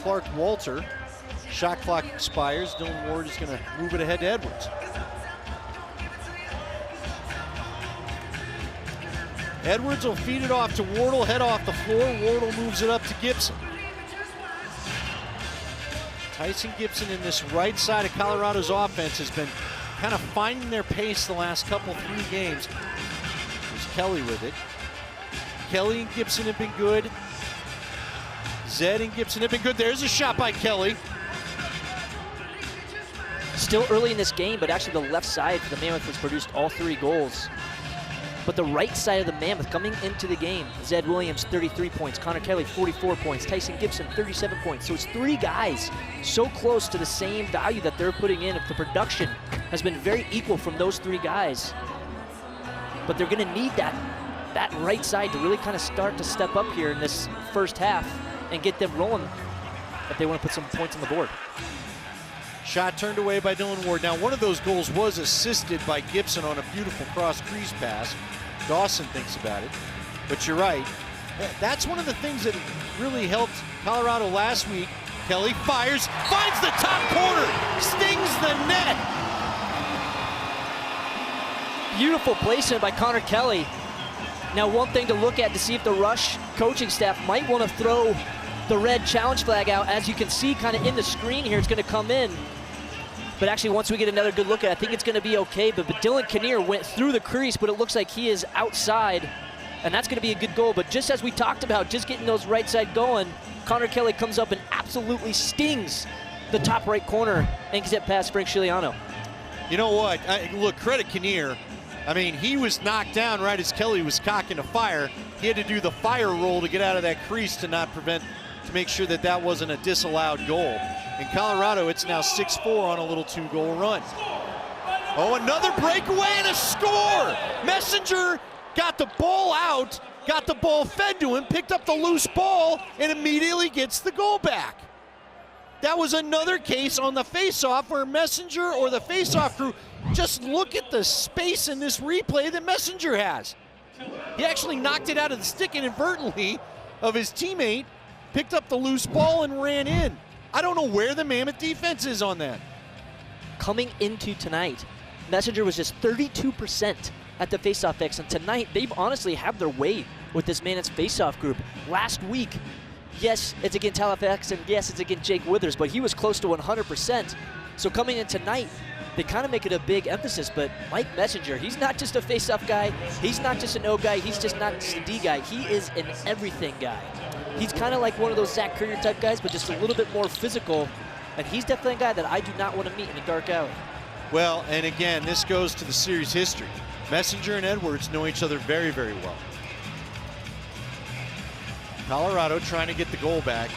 A: Clark Walter. Shot clock expires. Dylan Ward is going to move it ahead to Edwards. Edwards will feed it off to Wardle, head off the floor. Wardle moves it up to Gibson. Tyson Gibson in this right side of Colorado's offense has been kind of finding their pace the last couple, 3 games. There's Kelly with it. Kelly and Gibson have been good. Zed and Gibson have been good. There's a shot by Kelly.
B: Still early in this game, but actually the left side for the Mammoth has produced all 3 goals. But the right side of the Mammoth coming into the game, Zed Williams, 33 points. Connor Kelly, 44 points. Tyson Gibson, 37 points. So it's 3 guys so close to the same value that they're putting in. If the production has been very equal from those 3 guys. But they're going to need that right side to really kind of start to step up here in this first half and get them rolling if they want to put some points on the board.
A: Shot turned away by Dylan Ward. Now, one of those goals was assisted by Gibson on a beautiful cross crease pass. Dawson thinks about it, but you're right. That's one of the things that really helped Colorado last week. Kelly fires, finds the top corner, stings the net.
B: Beautiful placement by Connor Kelly. Now, one thing to look at to see if the Rush coaching staff might want to throw the red challenge flag out. As you can see kind of in the screen here, it's going to come in. But actually, once we get another good look at it, I think it's going to be okay. But Dylan Kinnear went through the crease, but it looks like he is outside. And that's going to be a good goal. But just as we talked about, just getting those right side going, Connor Kelly comes up and absolutely stings the top right corner and gets it past Frank Chiliano.
A: You know what? Look, credit Kinnear. I mean, he was knocked down right as Kelly was cocking a fire. He had to do the fire roll to get out of that crease to make sure that that wasn't a disallowed goal. In Colorado, it's now 6-4 on a little 2-goal run. Oh, another breakaway and a score! Messenger got the ball out, got the ball fed to him, picked up the loose ball, and immediately gets the goal back. That was another case on the face-off where Messenger or the face-off crew, just look at the space in this replay that Messenger has. He actually knocked it out of the stick inadvertently of his teammate, picked up the loose ball and ran in. I don't know where the Mammoth defense is on that.
B: Coming into tonight, Messenger was just 32% at the faceoff X, and tonight they've honestly had their way with this Mammoth's faceoff group. Last week, yes, it's against Halifax, and yes, it's against Jake Withers, but he was close to 100%. So coming in tonight, they kind of make it a big emphasis, but Mike Messenger, he's not just a faceoff guy, he's not just an O guy, he's just not just a D guy, he is an everything guy. He's kind of like one of those Zach Currier type guys, but just a little bit more physical, and he's definitely a guy that I do not want to meet in a dark alley.
A: Well, and again, this goes to the series history. Messenger and Edwards know each other very, very well. Colorado trying to get the goal back.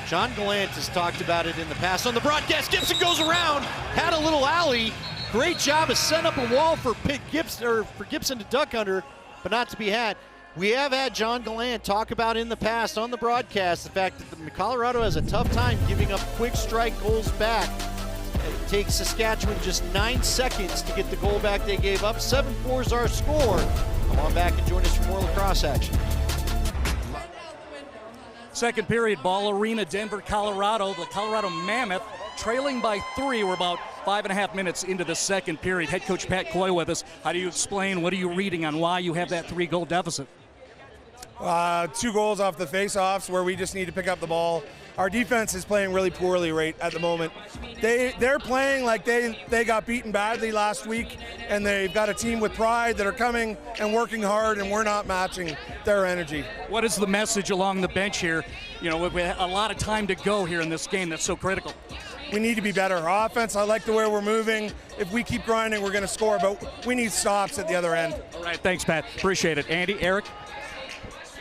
A: John Gallant has talked about it in the past on the broadcast. Gibson goes around, had a little alley. Great job of setting up a wall for Gibson to duck under, but not to be had. We have had John Gallant talk about in the past on the broadcast the fact that Colorado has a tough time giving up quick strike goals back. It takes Saskatchewan just 9 seconds to get the goal back they gave up. 7-4 is our score. Come on back and join us for more lacrosse action.
D: Second period, Ball Arena, Denver, Colorado. The Colorado Mammoth trailing by 3. We're about 5.5 minutes into the second period. Head coach Pat Coy with us. How do you explain, what are you reading on why you have that 3-goal deficit?
I: 2 goals off the face-offs where we just need to pick up the ball. Our defense is playing really poorly right at the moment. They're playing like they got beaten badly last week, and they've got a team with pride that are coming and working hard, and we're not matching their energy.
D: What is the message along the bench here? You know, with a lot of time to go here in this game that's so critical.
I: We need to be better. Our offense, I like the way we're moving. If we keep grinding, we're going to score, but we need stops at the other end.
D: All right, thanks, Pat. Appreciate it. Andy, Eric?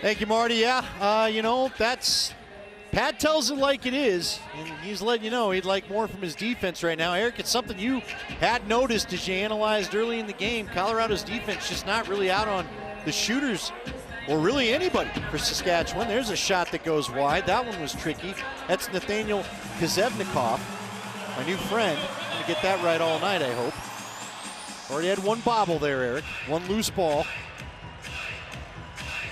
A: Thank you, Marty. Yeah, you know, Pat tells it like it is, and he's letting you know he'd like more from his defense right now. Eric, it's something you had noticed as you analyzed early in the game. Colorado's defense just not really out on the shooters or really anybody for Saskatchewan. There's a shot that goes wide. That one was tricky. That's Nathaniel Kozevnikov, my new friend. I'm going to get that right all night, I hope. Already had one bobble there, Eric. One loose ball.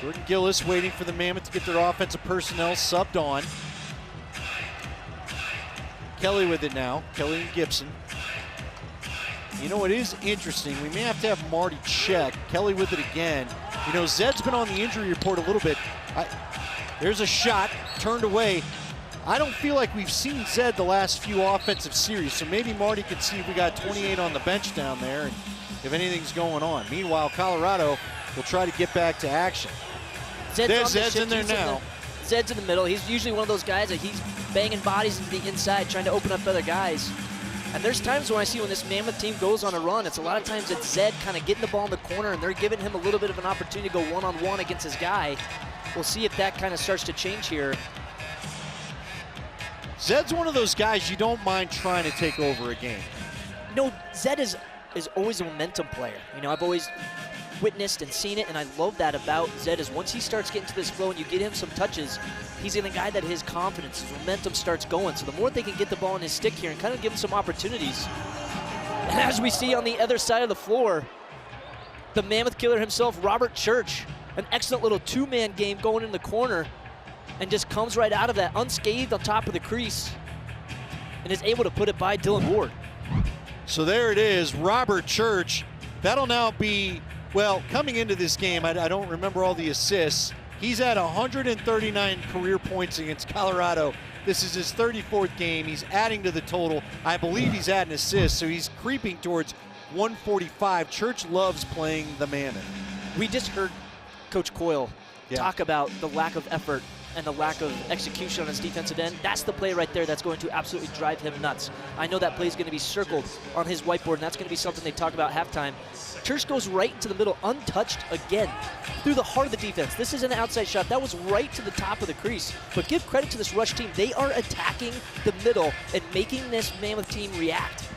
A: Jordan Gillis waiting for the Mammoth to get their offensive personnel subbed on. Kelly with it now. Kelly and Gibson. You know, it is interesting. We may have to have Marty check. Kelly with it again. You know, Zed's been on the injury report a little bit. There's a shot turned away. I don't feel like we've seen Zed the last few offensive series, so maybe Marty could see if we got 28 on the bench down there and if anything's going on. Meanwhile, Colorado will try to get back to action. Zed's in there now.
G: Zed's in the middle. He's usually one of those guys that he's banging bodies into the inside, trying to open up other guys. And there's times when I see when this Mammoth team goes on a run, it's a lot of times it's Zed kind of getting the ball in the corner, and they're giving him a little bit of an opportunity to go one-on-one against his guy. We'll see if that kind of starts to change here.
A: Zed's one of those guys you don't mind trying to take over a game.
G: No, Zed is always a momentum player. You know, I've always witnessed and seen it, and I love that about Zed is once he starts getting to this flow and you get him some touches, he's in a guy that his confidence, his momentum starts going. So the more they can get the ball in his stick here and kind of give him some opportunities. And as we see on the other side of the floor, the Mammoth killer himself, Robert Church, an excellent little 2-man game going in the corner and just comes right out of that unscathed on top of the crease and is able to put it by Dylan Ward.
A: So there it is, Robert Church. That'll now be, well, coming into this game, I don't remember all the assists. He's at 139 career points against Colorado. This is his 34th game. He's adding to the total. I believe he's adding assists, so he's creeping towards 145. Church loves playing the Mammoth.
G: We just heard Coach Coyle talk about the lack of effort and the lack of execution on his defensive end. That's the play right there that's going to absolutely drive him nuts. I know that play is going to be circled on his whiteboard, and that's going to be something they talk about halftime. Church goes right into the middle, untouched again, through the heart of the defense. This is an outside shot. That was right to the top of the crease. But give credit to this Rush team. They are attacking the middle and making this Mammoth team react.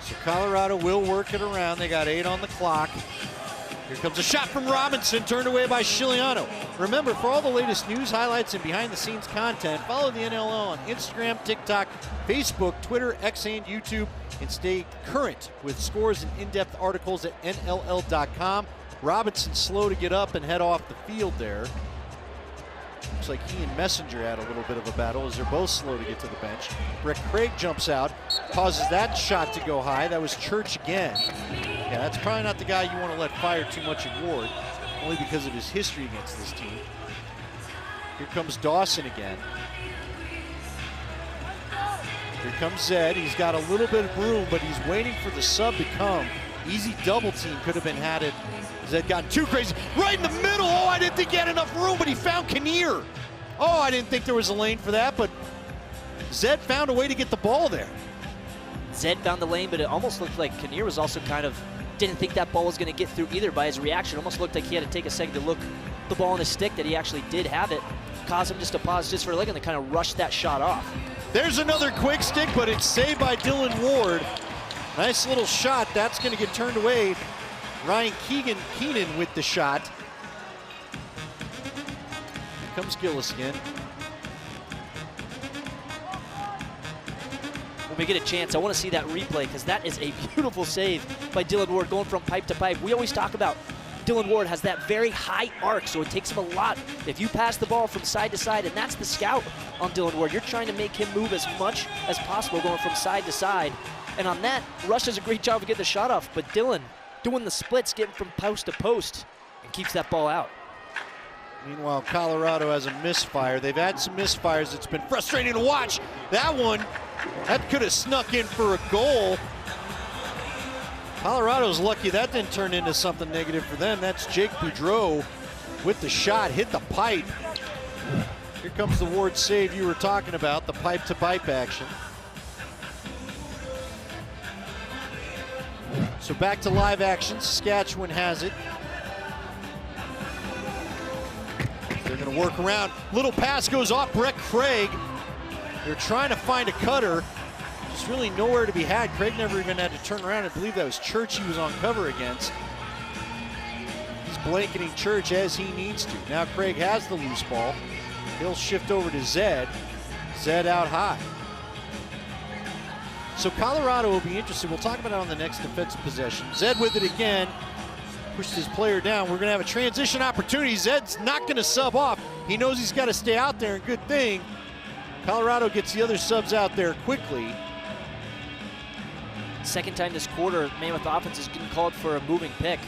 A: So Colorado will work it around. They got 8 on the clock. Here comes a shot from Robinson, turned away by Chiliano. Remember, for all the latest news, highlights, and behind-the-scenes content, follow the NLL on Instagram, TikTok, Facebook, Twitter, X, and YouTube, and stay current with scores and in-depth articles at NLL.com. Robinson slow to get up and head off the field there. Looks like he and Messenger had a little bit of a battle as they're both slow to get to the bench. Brett Craig jumps out, causes that shot to go high. That was Church again. Yeah, that's probably not the guy you want to let fire too much at Ward, only because of his history against this team. Here comes Dawson again. Here comes Zed. He's got a little bit of room, but he's waiting for the sub to come. Easy double team could have been had it. Zed got too crazy. Right in the middle. Oh, I didn't think he had enough room, but he found Kinnear. Oh, I didn't think there was a lane for that, but Zed found a way to get the ball there.
G: Zed found the lane, but it almost looked like Kinnear was also kind of didn't think that ball was going to get through either by his reaction. Almost looked like he had to take a second to look the ball on his stick that he actually did have it. Caused him just to pause just for a leg and then kind of rush that shot off.
A: There's another quick stick, but it's saved by Dylan Ward. Nice little shot. That's going to get turned away. Ryan Keenan with the shot. Here comes Gillis again.
G: When we get a chance, I want to see that replay because that is a beautiful save by Dylan Ward going from pipe to pipe. We always talk about
B: Dylan Ward has that very high arc, so it takes him a lot. If you pass the ball from side to side, and that's the scout on Dylan Ward, you're trying to make him move as much as possible going from side to side. And on that, Rush does a great job of getting the shot off, but Dylan doing the splits, getting from post to post, and keeps that ball out.
A: Meanwhile, Colorado has a misfire. They've had some misfires. It's been frustrating to watch. That one, that could have snuck in for a goal. Colorado's lucky that didn't turn into something negative for them. That's Jake Boudreau with the shot, hit the pipe. Here comes the Ward save you were talking about, the pipe-to-pipe action. So back to live action. Saskatchewan has it. They're going to work around. Little pass goes off Brett Craig. They're trying to find a cutter. Just really nowhere to be had. Craig never even had to turn around. I believe that was Church he was on cover against. He's blanketing Church as he needs to. Now Craig has the loose ball. He'll shift over to Zed. Zed out high. So Colorado will be interested. We'll talk about it on the next defensive possession. Zed with it again. Pushed his player down. We're going to have a transition opportunity. Zed's not going to sub off. He knows he's got to stay out there, and good thing. Colorado gets the other subs out there quickly.
B: Second time this quarter, Mammoth offense is getting called for a moving pick.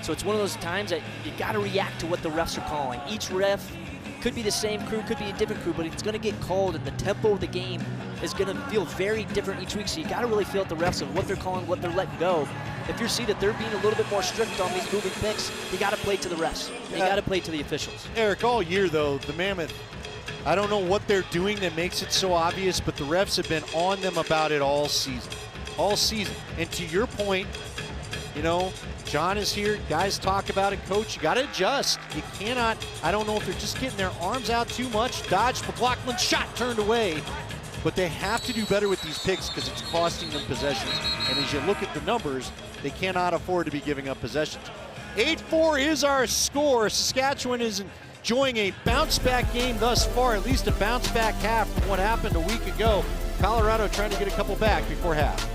B: So it's one of those times that you got to react to what the refs are calling. Each ref could be the same crew, could be a different crew, but it's going to get called, and the tempo of the game is going to feel very different each week. So you got to really feel at the refs of what they're calling, what they're letting go. If you see that they're being a little bit more strict on these moving picks, you got to play to the refs. You got to play to the officials.
A: Eric, all year though, the Mammoth, I don't know what they're doing that makes it so obvious, but the refs have been on them about it all season. All season. And to your point, you know, John is here. Guys talk about it. Coach, you got to adjust. You cannot, I don't know if they're just getting their arms out too much. Dodge, McLaughlin, shot turned away. But they have to do better with these picks because it's costing them possessions. And as you look at the numbers, they cannot afford to be giving up possessions. 8-4 is our score. Saskatchewan is enjoying a bounce-back game thus far, at least a bounce-back half from what happened a week ago. Colorado trying to get a couple back before half.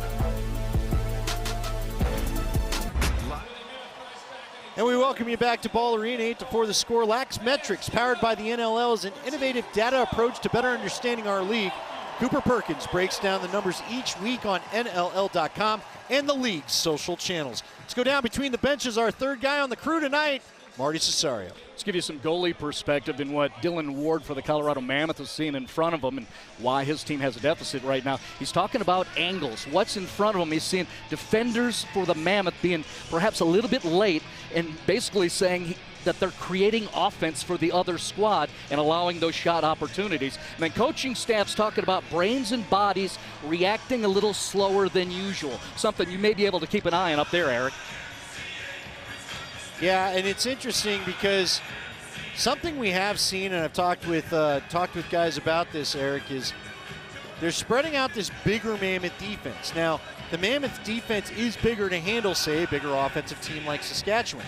A: And we welcome you back to Ball Arena. 8-4 the score. Lax Metrics, powered by the NLL, is an innovative data approach to better understanding our league. Cooper Perkins breaks down the numbers each week on NLL.com and the league's social channels. Let's go down between the benches. Our third guy on the crew tonight, Marty Cesario.
D: Let's give you some goalie perspective in what Dylan Ward for the Colorado Mammoth is seeing in front of him and why his team has a deficit right now. He's talking about angles. What's in front of him? He's seeing defenders for the Mammoth being perhaps a little bit late and basically saying that they're creating offense for the other squad and allowing those shot opportunities. And then coaching staff's talking about brains and bodies reacting a little slower than usual. Something you may be able to keep an eye on up there, Eric.
A: Yeah, and it's interesting because something we have seen, and I've talked with guys about this, Eric, is they're spreading out this bigger Mammoth defense. Now, the Mammoth defense is bigger to handle, say, a bigger offensive team like Saskatchewan.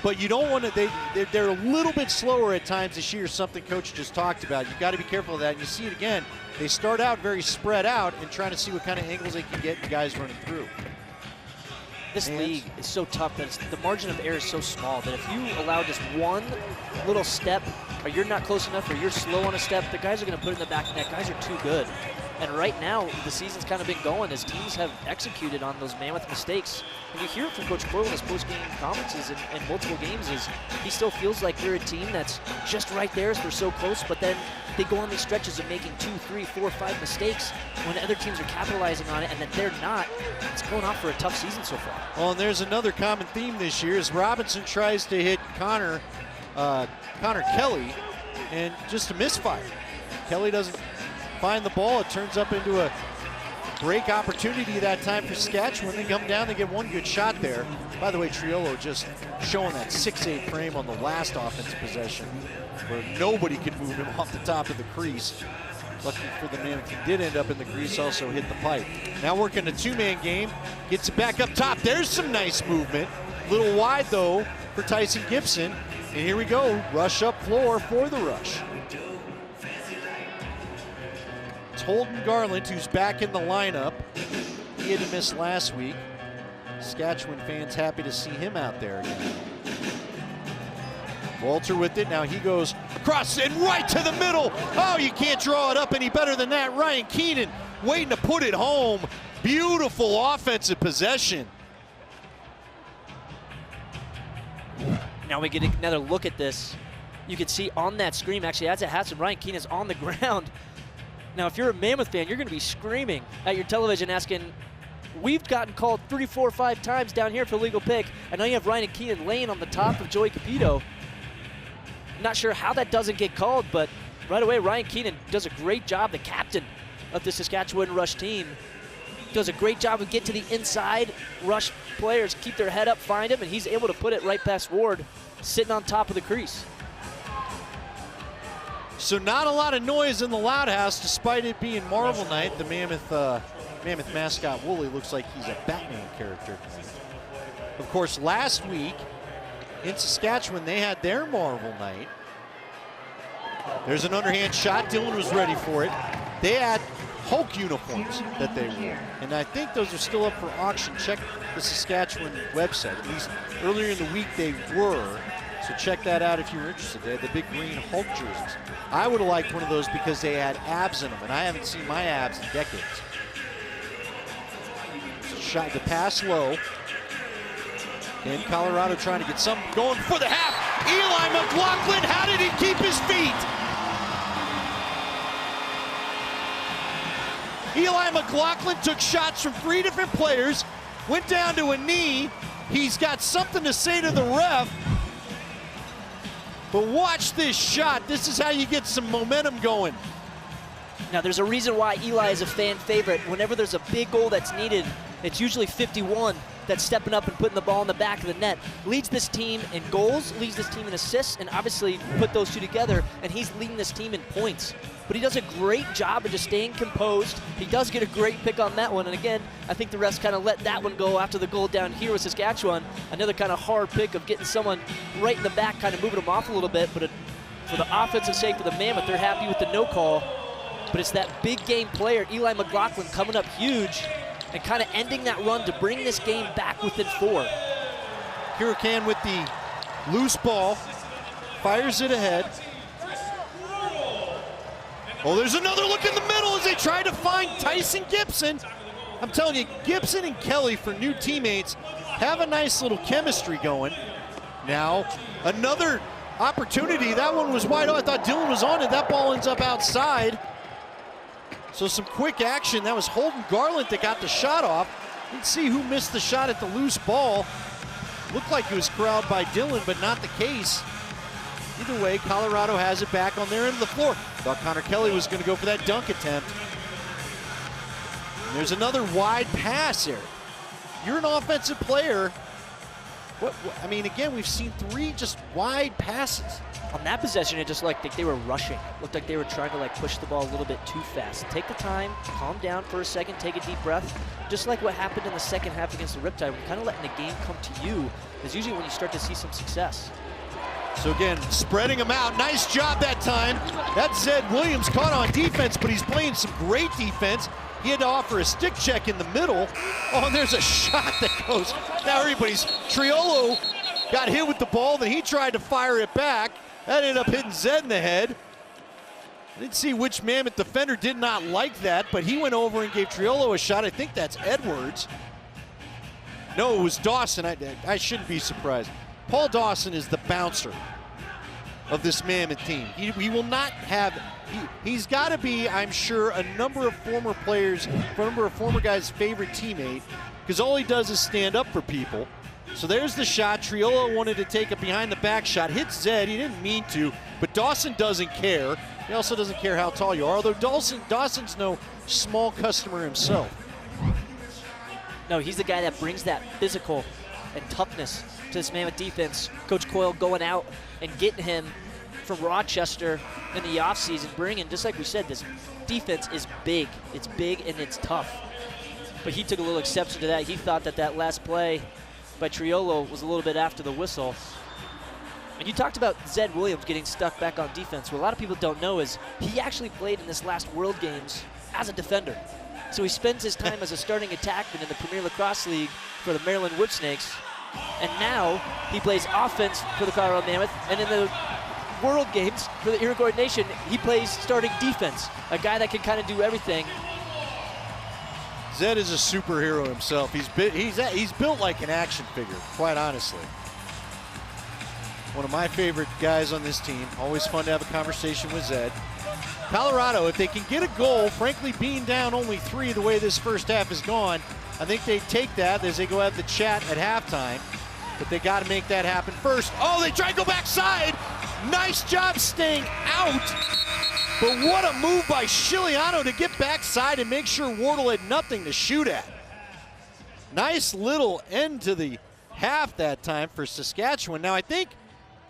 A: But you don't want to, they're a little bit slower at times this year, something Coach just talked about. You've got to be careful of that. And you see it again. They start out very spread out and trying to see what kind of angles they can get and guys running through.
B: This league is so tough that the margin of error is so small that if you allow just one little step, or you're not close enough, or you're slow on a step, the guys are going to put it in the back of the net. Guys are too good. And right now, the season's kind of been going as teams have executed on those Mammoth mistakes. And you hear it from Coach Coyle in his post-game conferences in multiple games is he still feels like they're a team that's just right there as they're so close, but then they go on these stretches of making 2, 3, 4, 5 mistakes when other teams are capitalizing on it, and then they're not. It's going off for a tough season so far.
A: Well, and there's another common theme this year as Robinson tries to hit Connor Kelly, and just a misfire. Kelly doesn't find the ball. It turns up into a break opportunity that time for Saskatchewan. They come down, they get one good shot there. By the way, Triolo just showing that 6'8" frame on the last offensive possession where nobody could move him off the top of the crease. Lucky for the man, he did end up in the crease, also hit the pipe. Now working a two-man game, gets it back up top. There's some nice movement. A little wide though for Tyson Gibson. And here we go, rush up floor for the Rush. It's Holden Garland who's back in the lineup. He had to miss last week. Saskatchewan fans happy to see him out there again. Walter with it. Now he goes across and right to the middle. Oh, you can't draw it up any better than that. Ryan Keenan waiting to put it home. Beautiful offensive possession.
B: Now we get another look at this. You can see on that screen, actually, as it happens, Ryan Keenan's on the ground. Now, if you're a Mammoth fan, you're going to be screaming at your television asking, we've gotten called 3, 4, 5 times down here for illegal pick, and now you have Ryan Keenan laying on the top of Joey Capito. Not sure how that doesn't get called, but right away, Ryan Keenan does a great job, the captain of the Saskatchewan Rush team. Does a great job of getting to the inside. Rush players keep their head up, find him, and he's able to put it right past Ward, sitting on top of the crease.
A: So not a lot of noise in the Loud House, despite it being Marvel Night. The Mammoth mascot Wooly looks like he's a Batman character. Of course, last week in Saskatchewan, they had their Marvel Night. There's an underhand shot. Dylan was ready for it. They had Hulk uniforms that they wore, and I think those are still up for auction. Check the Saskatchewan website. At least earlier in the week they were, so check that out if you're interested. They had the big green Hulk jerseys. I would have liked one of those because they had abs in them, and I haven't seen my abs in decades. Shot the pass low. And Colorado trying to get some going for the half. Eli McLaughlin, how did he keep his feet? Eli McLaughlin took shots from 3 different players, went down to a knee. He's got something to say to the ref. But watch this shot. This is how you get some momentum going.
B: Now, there's a reason why Eli is a fan favorite. Whenever there's a big goal that's needed, it's usually 51 that's stepping up and putting the ball in the back of the net. Leads this team in goals, leads this team in assists, and obviously put those two together, and he's leading this team in points. But he does a great job of just staying composed. He does get a great pick on that one, and again, I think the refs kind of let that one go after the goal down here with Saskatchewan. Another kind of hard pick of getting someone right in the back, kind of moving them off a little bit, but for the offensive sake for the Mammoth, they're happy with the no call. But it's that big game player, Eli McLaughlin, coming up huge and kind of ending that run to bring this game back within 4.
A: Huracan with the loose ball, fires it ahead. Oh, there's another look in the middle as they try to find Tyson Gibson. I'm telling you, Gibson and Kelly, for new teammates, have a nice little chemistry going. Now, another opportunity. That one was wide open. I thought Dylan was on it. That ball ends up outside. So some quick action. That was Holden Garland that got the shot off. Let's see who missed the shot at the loose ball. Looked like it was corralled by Dylan, but not the case. Either way, Colorado has it back on their end of the floor. Thought Connor Kelly was going to go for that dunk attempt. And there's another wide pass here. You're an offensive player. I mean, again, we've seen 3 just wide passes.
B: On that possession, it just looked like they were rushing. Looked like they were trying to push the ball a little bit too fast. Take the time, calm down for a second, take a deep breath. Just like what happened in the second half against the Riptide, we're kind of letting the game come to you is usually when you start to see some success.
A: So again, spreading them out. Nice job that time. That's Zed Williams caught on defense, but he's playing some great defense. He had to offer a stick check in the middle. Oh, and there's a shot that goes. Now everybody's, Triolo got hit with the ball, then he tried to fire it back. That ended up hitting Zed in the head. I didn't see which Mammoth defender did not like that, but he went over and gave Triolo a shot. I think that's Edwards. No, it was Dawson. I shouldn't be surprised. Paul Dawson is the bouncer of this Mammoth team. He will not have, he's got to be, I'm sure, a number of former players, a number of former guys' favorite teammate, because all he does is stand up for people. So there's the shot. Triolo wanted to take a behind the back shot. Hits Zed. He didn't mean to, but Dawson doesn't care. He also doesn't care how tall you are, although Dawson's no small customer himself.
B: No, he's the guy that brings that physical and toughness to this Mammoth defense. Coach Coyle going out and getting him from Rochester in the offseason, bringing, just like we said, this defense is big. It's big and it's tough. But he took a little exception to that. He thought that last play by Triolo was a little bit after the whistle. And you talked about Zed Williams getting stuck back on defense. What a lot of people don't know is he actually played in this last World Games as a defender.
G: So he spends his time as a starting attackman in the Premier Lacrosse League for the Maryland Whipsnakes. And now he plays offense for the Colorado Mammoth. And in the World Games for the Iroquois Nation, he plays starting defense. A guy that can kind of do everything.
A: Zed is a superhero himself. He's built like an action figure, quite honestly. One of my favorite guys on this team. Always fun to have a conversation with Zed. Colorado, if they can get a goal, frankly being down only 3 the way this first half has gone, I think they take that as they go have the chat at halftime. But they got to make that happen first. Oh, they try to go backside. Nice job staying out. But what a move by Chiliano to get backside and make sure Wardle had nothing to shoot at. Nice little end to the half that time for Saskatchewan. Now I think,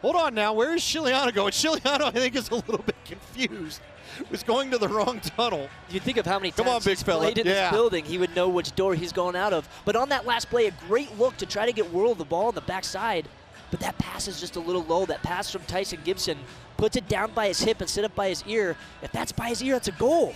A: hold on now, where is Chiliano going? Chiliano, I think, is a little bit confused. Was going to the wrong tunnel.
G: You think of how many times he's played in this building, he would know which door he's going out of. But on that last play, a great look to try to get Wardle the ball on the backside. But that pass is just a little low. That pass from Tyson Gibson puts it down by his hip instead of by his ear. If that's by his ear, that's a goal.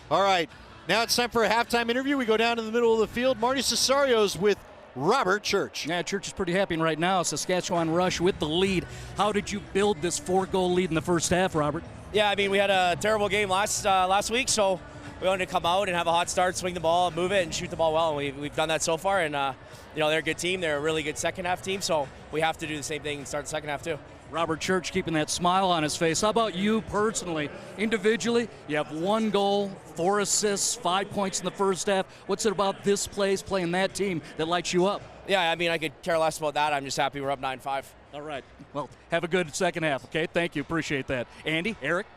A: All right, now it's time for a halftime interview. We go down to the middle of the field. Marty Cesario's with Robert Church.
D: Yeah, Church is pretty happy right now. Saskatchewan Rush with the lead. How did you build this 4-goal lead in the first half, Robert?
J: Yeah, I mean, we had a terrible game last week, so we wanted to come out and have a hot start, swing the ball, move it, and shoot the ball well. And we've done that so far, and they're a good team. They're a really good second half team, so we have to do the same thing and start the second half too.
D: Robert Church keeping that smile on his face. How about you personally? Individually, you have 1 goal, 4 assists, 5 points in the first half. What's it about this place, playing that team, that lights you up?
J: Yeah, I mean, I could care less about that. I'm just happy we're up 9-5.
D: All right. Well, have a good second half, okay? Thank you. Appreciate that. Andy, Eric?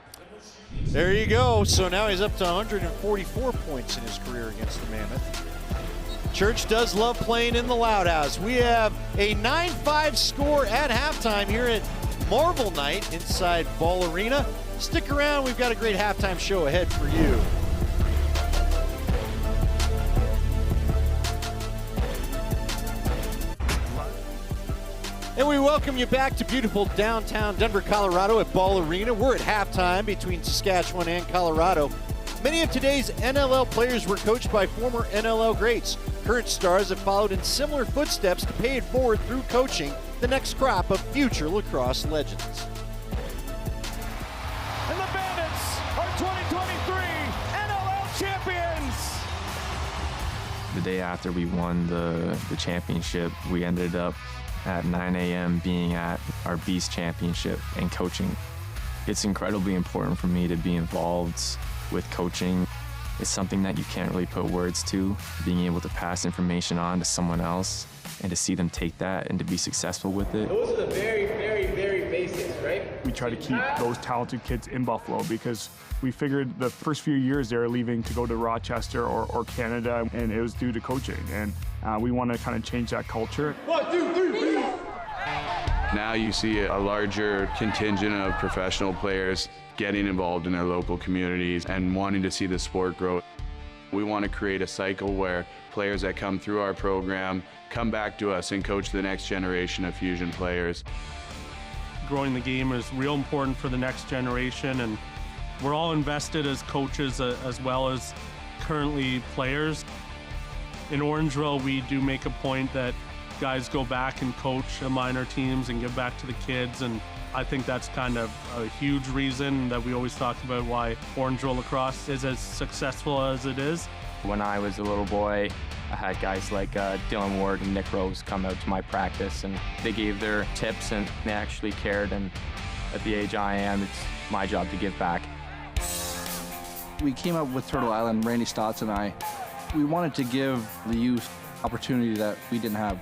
A: There you go. So now he's up to 144 points in his career against the Mammoth. Church does love playing in the Loud House. We have a 9-5 score at halftime here at Marvel Night inside Ball Arena. Stick around. We've got a great halftime show ahead for you. And we welcome you back to beautiful downtown Denver, Colorado at Ball Arena. We're at halftime between Saskatchewan and Colorado. Many of today's NLL players were coached by former NLL greats. Current stars have followed in similar footsteps to pay it forward through coaching the next crop of future lacrosse legends.
K: And the Bandits are 2023 NLL champions!
L: The day after we won the championship, we ended up at 9 a.m. being at our Beast Championship and coaching. It's incredibly important for me to be involved with coaching. It's something that you can't really put words to. Being able to pass information on to someone else and to see them take that and to be successful with it.
M: Those are the very, very, very basics, right?
N: We try to keep those talented kids in Buffalo because we figured the first few years they were leaving to go to Rochester or Canada, and it was due to coaching. And we want to kind of change that culture.
M: 1, 2, 3, 4.
O: Now you see a larger contingent of professional players getting involved in their local communities and wanting to see the sport grow. We want to create a cycle where players that come through our program come back to us and coach the next generation of Fusion players.
P: Growing the game is real important for the next generation, and we're all invested as coaches as well as currently players. In Orangeville, we do make a point that guys go back and coach minor teams and give back to the kids, and I think that's kind of a huge reason that we always talk about why Orangeville lacrosse is as successful as it is.
Q: When I was a little boy, I had guys like Dylan Ward and Nick Rose come out to my practice, and they gave their tips and they actually cared, and at the age I am, it's my job to give back.
R: We came up with Turtle Island, Randy Stotts and I. We wanted to give the youth opportunity that we didn't have.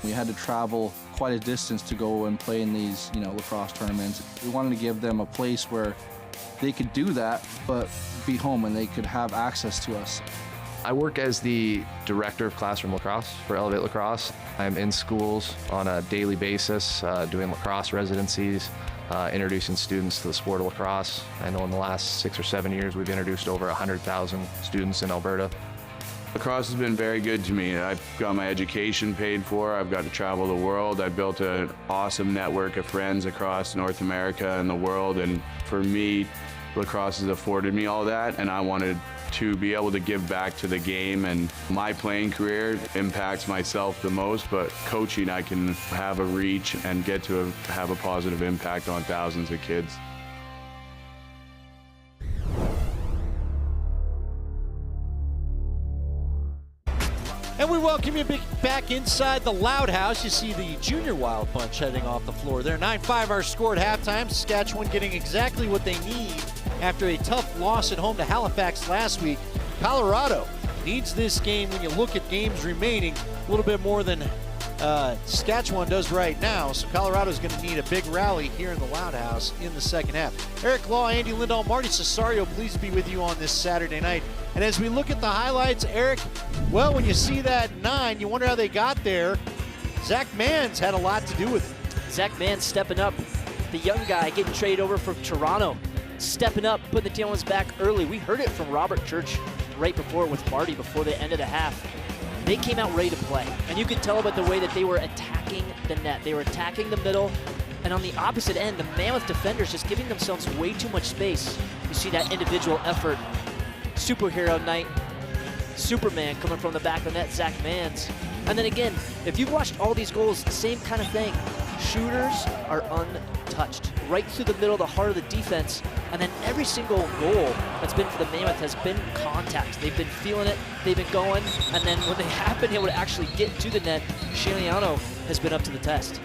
R: We had to travel quite a distance to go and play in these, lacrosse tournaments. We wanted to give them a place where they could do that, but be home and they could have access to us.
S: I work as the director of classroom lacrosse for Elevate Lacrosse. I'm in schools on a daily basis, doing lacrosse residencies, introducing students to the sport of lacrosse. I know in the last 6 or 7 years, we've introduced over 100,000 students in Alberta.
O: Lacrosse has been very good to me. I've got my education paid for. I've got to travel the world. I built an awesome network of friends across North America and the world. And for me, lacrosse has afforded me all that. And I wanted to be able to give back to the game. And my playing career impacts myself the most, but coaching, I can have a reach and get to have a positive impact on thousands of kids.
A: And we welcome you back inside the Loud House. You see the Junior Wild Bunch heading off the floor there. 9-5 our score at halftime. Saskatchewan getting exactly what they need after a tough loss at home to Halifax last week. Colorado needs this game when you look at games remaining a little bit more than Saskatchewan does right now. So Colorado's going to need a big rally here in the Loud House in the second half. Eric Law, Andy Lindahl, Marty Cesario, pleased to be with you on this Saturday night. And as we look at the highlights, Eric, well, when you see that 9, you wonder how they got there. Zach Manns had a lot to do with it.
B: Zach Manns stepping up. The young guy getting traded over from Toronto. Stepping up, putting the team on his back early. We heard it from Robert Church right before with Marty before the end of the half. They came out ready to play. And you could tell about the way that they were attacking the net. They were attacking the middle. And on the opposite end, the Mammoth defenders just giving themselves way too much space. You see that individual effort. Superhero night. Superman coming from the back of the net, Zach Manns. And then again, if you've watched all these goals, same kind of thing. Shooters are untouched. Right through the middle, the heart of the defense. And then every single goal that's been for the Mammoth has been contact. They've been feeling it, they've been going, and then when they have been able to actually get to the net, Shaliano has been up to the test.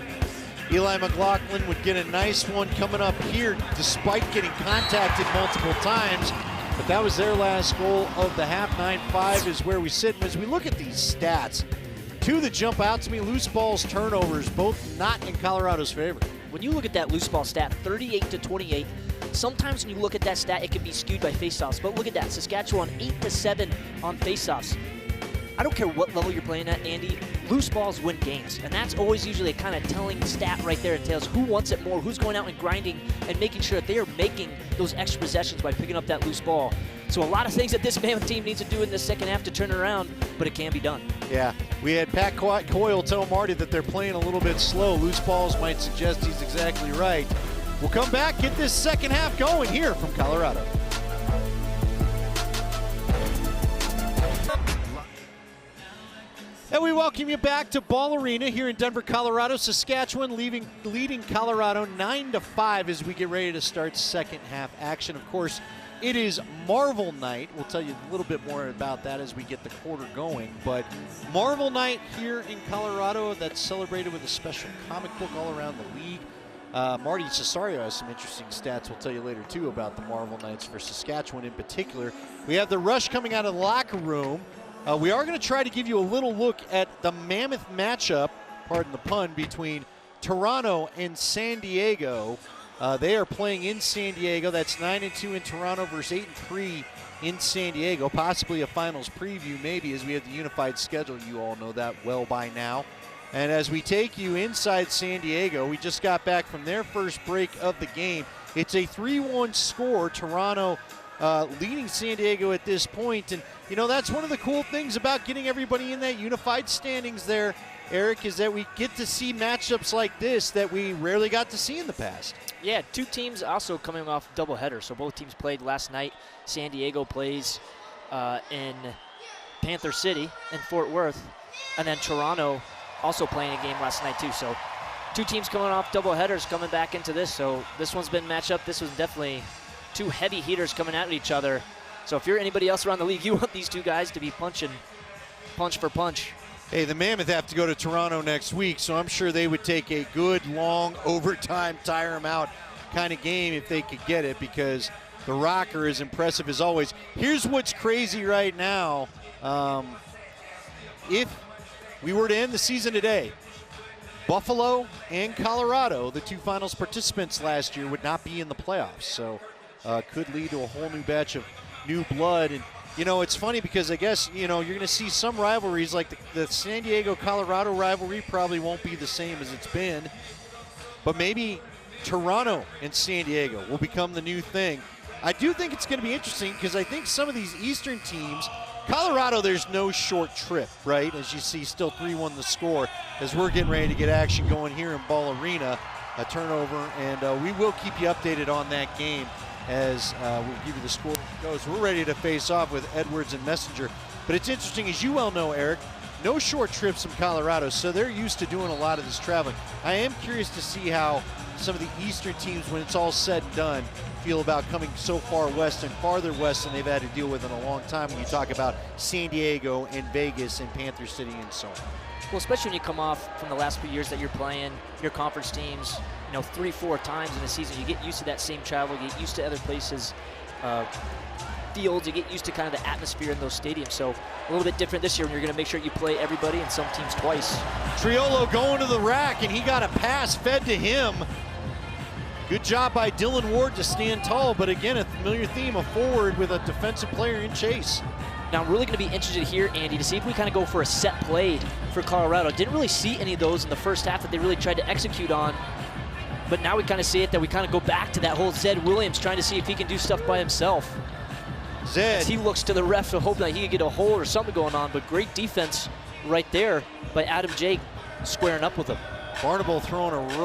A: Eli McLaughlin would get a nice one coming up here despite getting contacted multiple times. But that was their last goal of the half. 9-5 is where we sit. And as we look at these stats, two that jump out to me, loose balls, turnovers, both not in Colorado's favor.
B: When you look at that loose ball stat, 38-28, sometimes when you look at that stat, it can be skewed by faceoffs. But look at that, Saskatchewan 8-7 on faceoffs. I don't care what level you're playing at, Andy, loose balls win games. And that's always usually a kind of telling stat right there. It tells who wants it more, who's going out and grinding and making sure that they are making those extra possessions by picking up that loose ball. So a lot of things that this Mammoth team needs to do in the second half to turn it around, but it can be done.
A: Yeah, we had Pat Coyle tell Marty that they're playing a little bit slow. Loose balls might suggest he's exactly right. We'll come back, get this second half going here from Colorado. And we welcome you back to Ball Arena here in Denver, Colorado. Saskatchewan leading Colorado 9-5 as we get ready to start second half action. Of course, it is Marvel Night. We'll tell you a little bit more about that as we get the quarter going. But Marvel Night here in Colorado, that's celebrated with a special comic book all around the league. Marty Cesario has some interesting stats we'll tell you later, too, about the Marvel Nights for Saskatchewan in particular. We have the rush coming out of the locker room. We are going to try to give you a little look at the Mammoth matchup, pardon the pun, between Toronto and San Diego. They are playing in San Diego. That's 9-2 in Toronto versus 8-3 in San Diego. Possibly a finals preview, maybe, as we have the unified schedule. You all know that well by now. And as we take you inside San Diego, we just got back from their first break of the game. It's a 3-1 score. Toronto leading San Diego at this point. And, you know, that's one of the cool things about getting everybody in that unified standings there, Eric, is that we get to see matchups like this that we rarely got to see in the past.
B: Yeah, two teams also coming off doubleheader. So both teams played last night. San Diego plays in Panther City in Fort Worth. And then Toronto also playing a game last night too. So two teams coming off doubleheaders coming back into this. So this one's been matched up. This was definitely two heavy heaters coming at each other. So if you're anybody else around the league, you want these two guys to be punching punch for punch.
A: Hey, the Mammoth have to go to Toronto next week, so I'm sure they would take a good, long, overtime, tire them out kind of game if they could get it, because the Rocker is impressive as always. Here's what's crazy right now. If we were to end the season today, Buffalo and Colorado, the two finals participants last year, would not be in the playoffs. So could lead to a whole new batch of new blood. And, you know, it's funny because I guess, you know, you're going to see some rivalries like the San Diego-Colorado rivalry probably won't be the same as it's been. But maybe Toronto and San Diego will become the new thing. I do think it's going to be interesting because I think some of these Eastern teams, Colorado, there's no short trip, right? As you see, still 3-1 the score as we're getting ready to get action going here in Ball Arena. A turnover, and we will keep you updated on that game as we'll give you the score as it goes. We're ready to face off with Edwards and Messenger. But it's interesting, as you well know, Eric, no short trips from Colorado, so they're used to doing a lot of this traveling. I am curious to see how some of the Eastern teams, when it's all said and done, feel about coming so far west and farther west than they've had to deal with in a long time when you talk about San Diego and Vegas and Panther City and so on.
B: Well, especially when you come off from the last few years that you're playing your conference teams, 3-4 times in a season. You get used to that same travel, you get used to other places, fields, you get used to kind of the atmosphere in those stadiums. So a little bit different this year when you're going to make sure you play everybody and some teams twice.
A: Triolo going to the rack, and he got a pass fed to him. Good job by Dylan Ward to stand tall, but again, a familiar theme, a forward with a defensive player in chase.
B: Now, I'm really going to be interested here, Andy, to see if we kind of go for a set play for Colorado. Didn't really see any of those in the first half that they really tried to execute on. But now we kind of see it that we kind of go back to that whole Zed Williams trying to see if he can do stuff by himself.
A: Zed.
B: As he looks to the ref to hope that he could get a hold or something going on, but great defense right there by Adam Jake squaring up with him.
A: Barnable throwing a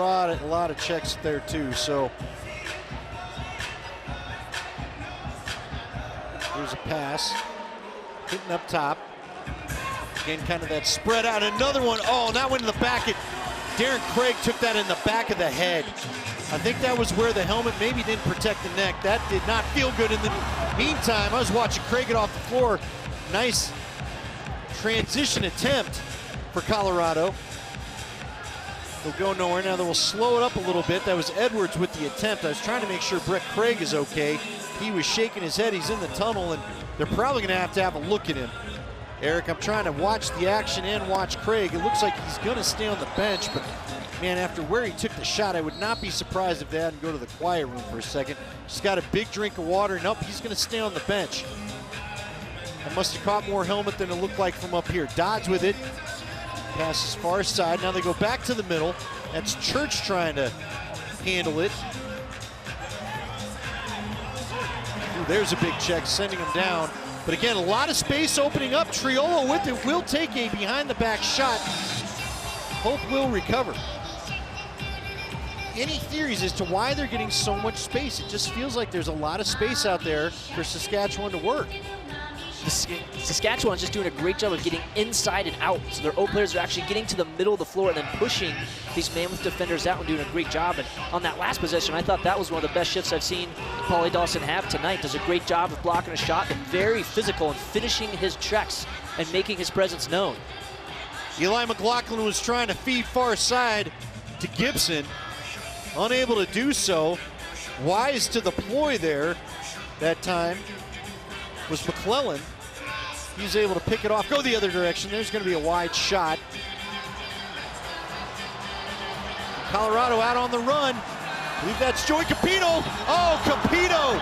A: lot of checks there too, so. Here's a pass, hitting up top. Again, kind of that spread out, another one. Oh, that went in the back. Darren Craig took that in the back of the head. I think that was where the helmet maybe didn't protect the neck. That did not feel good. In the meantime, I was watching Craig get off the floor. Nice transition attempt for Colorado. They'll go nowhere. Now they will slow it up a little bit. That was Edwards with the attempt. I was trying to make sure Brett Craig is okay. He was shaking his head. He's in the tunnel, and they're probably going to have a look at him. Eric, I'm trying to watch the action and watch Craig. It looks like he's going to stay on the bench, but man, after where he took the shot, I would not be surprised if they had him go to the quiet room for a second. Just got a big drink of water, and he's going to stay on the bench. I must have caught more helmet than it looked like from up here. Dodds with it. Passes far side. Now they go back to the middle. That's Church trying to handle it. Ooh, there's a big check, sending him down. But again, a lot of space opening up. Triolo with it will take a behind-the-back shot. Hope will recover. Any theories as to why they're getting so much space? It just feels like there's a lot of space out there for Saskatchewan to work.
B: Saskatchewan's just doing a great job of getting inside and out. So their O players are actually getting to the middle of the floor and then pushing these Mammoth defenders out and doing a great job. And on that last possession, I thought that was one of the best shifts I've seen Paulie Dawson have tonight. Does a great job of blocking a shot and very physical and finishing his checks and making his presence known.
A: Eli McLaughlin was trying to feed far side to Gibson. Unable to do so. Wise to the ploy there that time was McClellan. He's able to pick it off, go the other direction. There's going to be a wide shot. Colorado out on the run. I believe that's Joey Capito. Oh, Capito!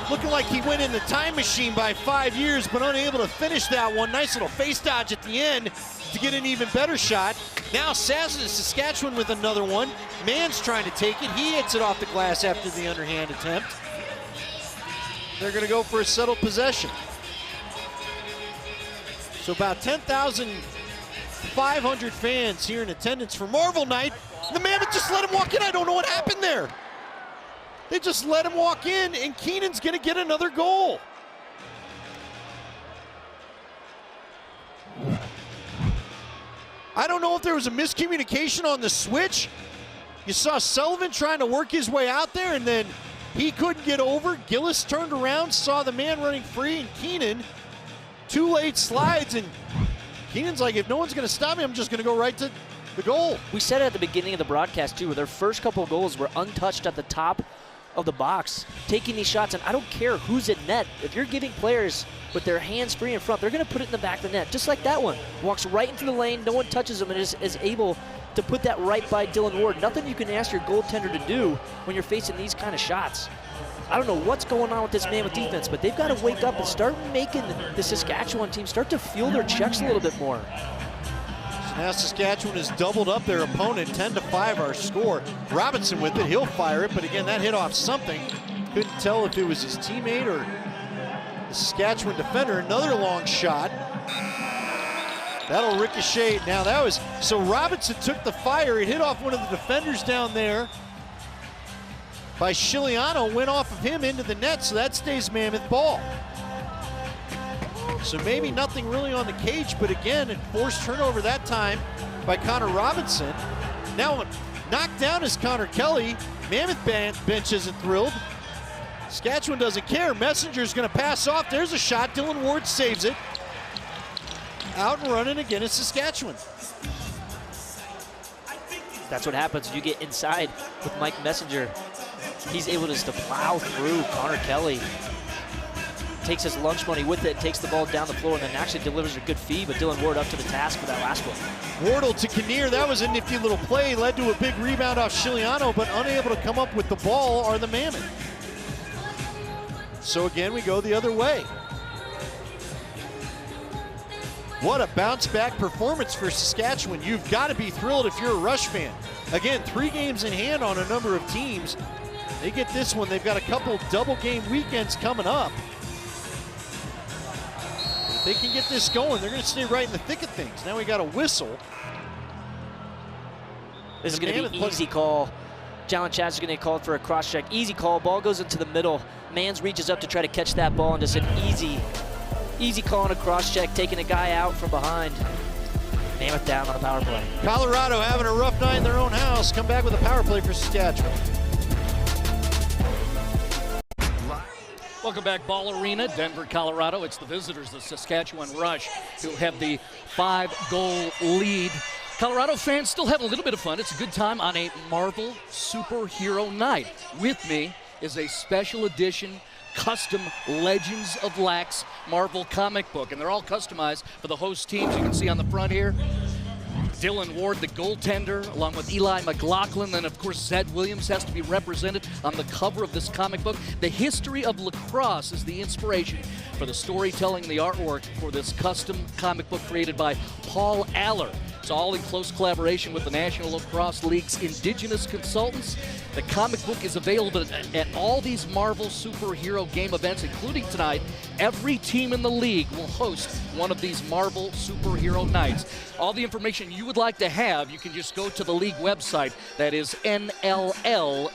A: Looking like he went in the time machine by 5 years, but unable to finish that one. Nice little face dodge at the end to get an even better shot. Now Saskatchewan with another one. Mann's trying to take it. He hits it off the glass after the underhand attempt. They're going to go for a settled possession. So about 10,500 fans here in attendance for Marvel Night. The Mammoth just let him walk in. I don't know what happened there. They just let him walk in, and Keenan's going to get another goal. I don't know if there was a miscommunication on the switch. You saw Sullivan trying to work his way out there, and then he couldn't get over. Gillis turned around, saw the man running free, and Keenan, two late slides, and Keenan's like, if no one's going to stop me, I'm just going to go right to the goal.
B: We said it at the beginning of the broadcast, too, where their first couple of goals were untouched at the top of the box, taking these shots, and I don't care who's at net. If you're giving players with their hands free in front, they're going to put it in the back of the net, just like that one. Walks right into the lane, no one touches him, and is able to put that right by Dylan Ward. Nothing you can ask your goaltender to do when you're facing these kind of shots. I don't know what's going on with this Mammoth defense, but they've got to wake up and start making the Saskatchewan team start to feel their checks a little bit more.
A: So now Saskatchewan has doubled up their opponent, 10-5 our score. Robinson with it, he'll fire it, but again, that hit off something. Couldn't tell if it was his teammate or the Saskatchewan defender. Another long shot. That'll ricochet. Now that was, so Robinson took the fire. It hit off one of the defenders down there. by Chiliano went off of him into the net, so that stays Mammoth ball. So maybe nothing really on the cage, but again, a forced turnover that time by Connor Robinson. Now knocked down is Connor Kelly. Mammoth bench isn't thrilled. Saskatchewan doesn't care. Messenger's going to pass off. There's a shot. Dylan Ward saves it. Out and running again is Saskatchewan.
G: That's what happens when you get inside with Mike Messenger. He's able just to plow through Connor Kelly. Takes his lunch money with it, takes the ball down the floor, and then actually delivers a good feed, but Dylan Ward up to the task for that last one.
A: Wardle to Kinnear, that was a nifty little play, led to a big rebound off Chiliano, but unable to come up with the ball are the Mammoth. So again, we go the other way. What a bounce back performance for Saskatchewan. You've got to be thrilled if you're a Rush fan. Again, 3 games in hand on a number of teams. They get this one, they've got a couple double game weekends coming up. If they can get this going, they're going to stay right in the thick of things. Now we got a whistle.
G: This is going to be an easy call. Jalen Chaz is going to get called for a cross check. Easy call, ball goes into the middle. Mans reaches up to try to catch that ball, and just an easy call on a cross check, taking a guy out from behind. Mammoth down on the power play.
A: Colorado having a rough night in their own house. Come back with a power play for Saskatchewan.
D: Welcome back, Ball Arena, Denver, Colorado. It's the visitors, the Saskatchewan Rush, who have the 5-goal lead. Colorado fans still have a little bit of fun. It's a good time on a Marvel superhero night. With me is a special edition custom Legends of Lax Marvel comic book, and they're all customized for the host teams. You can see on the front here, Dylan Ward, the goaltender, along with Eli McLaughlin. Then, of course, Zed Williams has to be represented on the cover of this comic book. The history of lacrosse is the inspiration for the storytelling and the artwork for this custom comic book created by Paul Aller. It's all in close collaboration with the National Lacrosse League's Indigenous consultants. The comic book is available at all these Marvel superhero game events, including tonight. Every team in the league will host one of these Marvel superhero nights. All the information you would like to have, you can just go to the league website. That is NLL.com.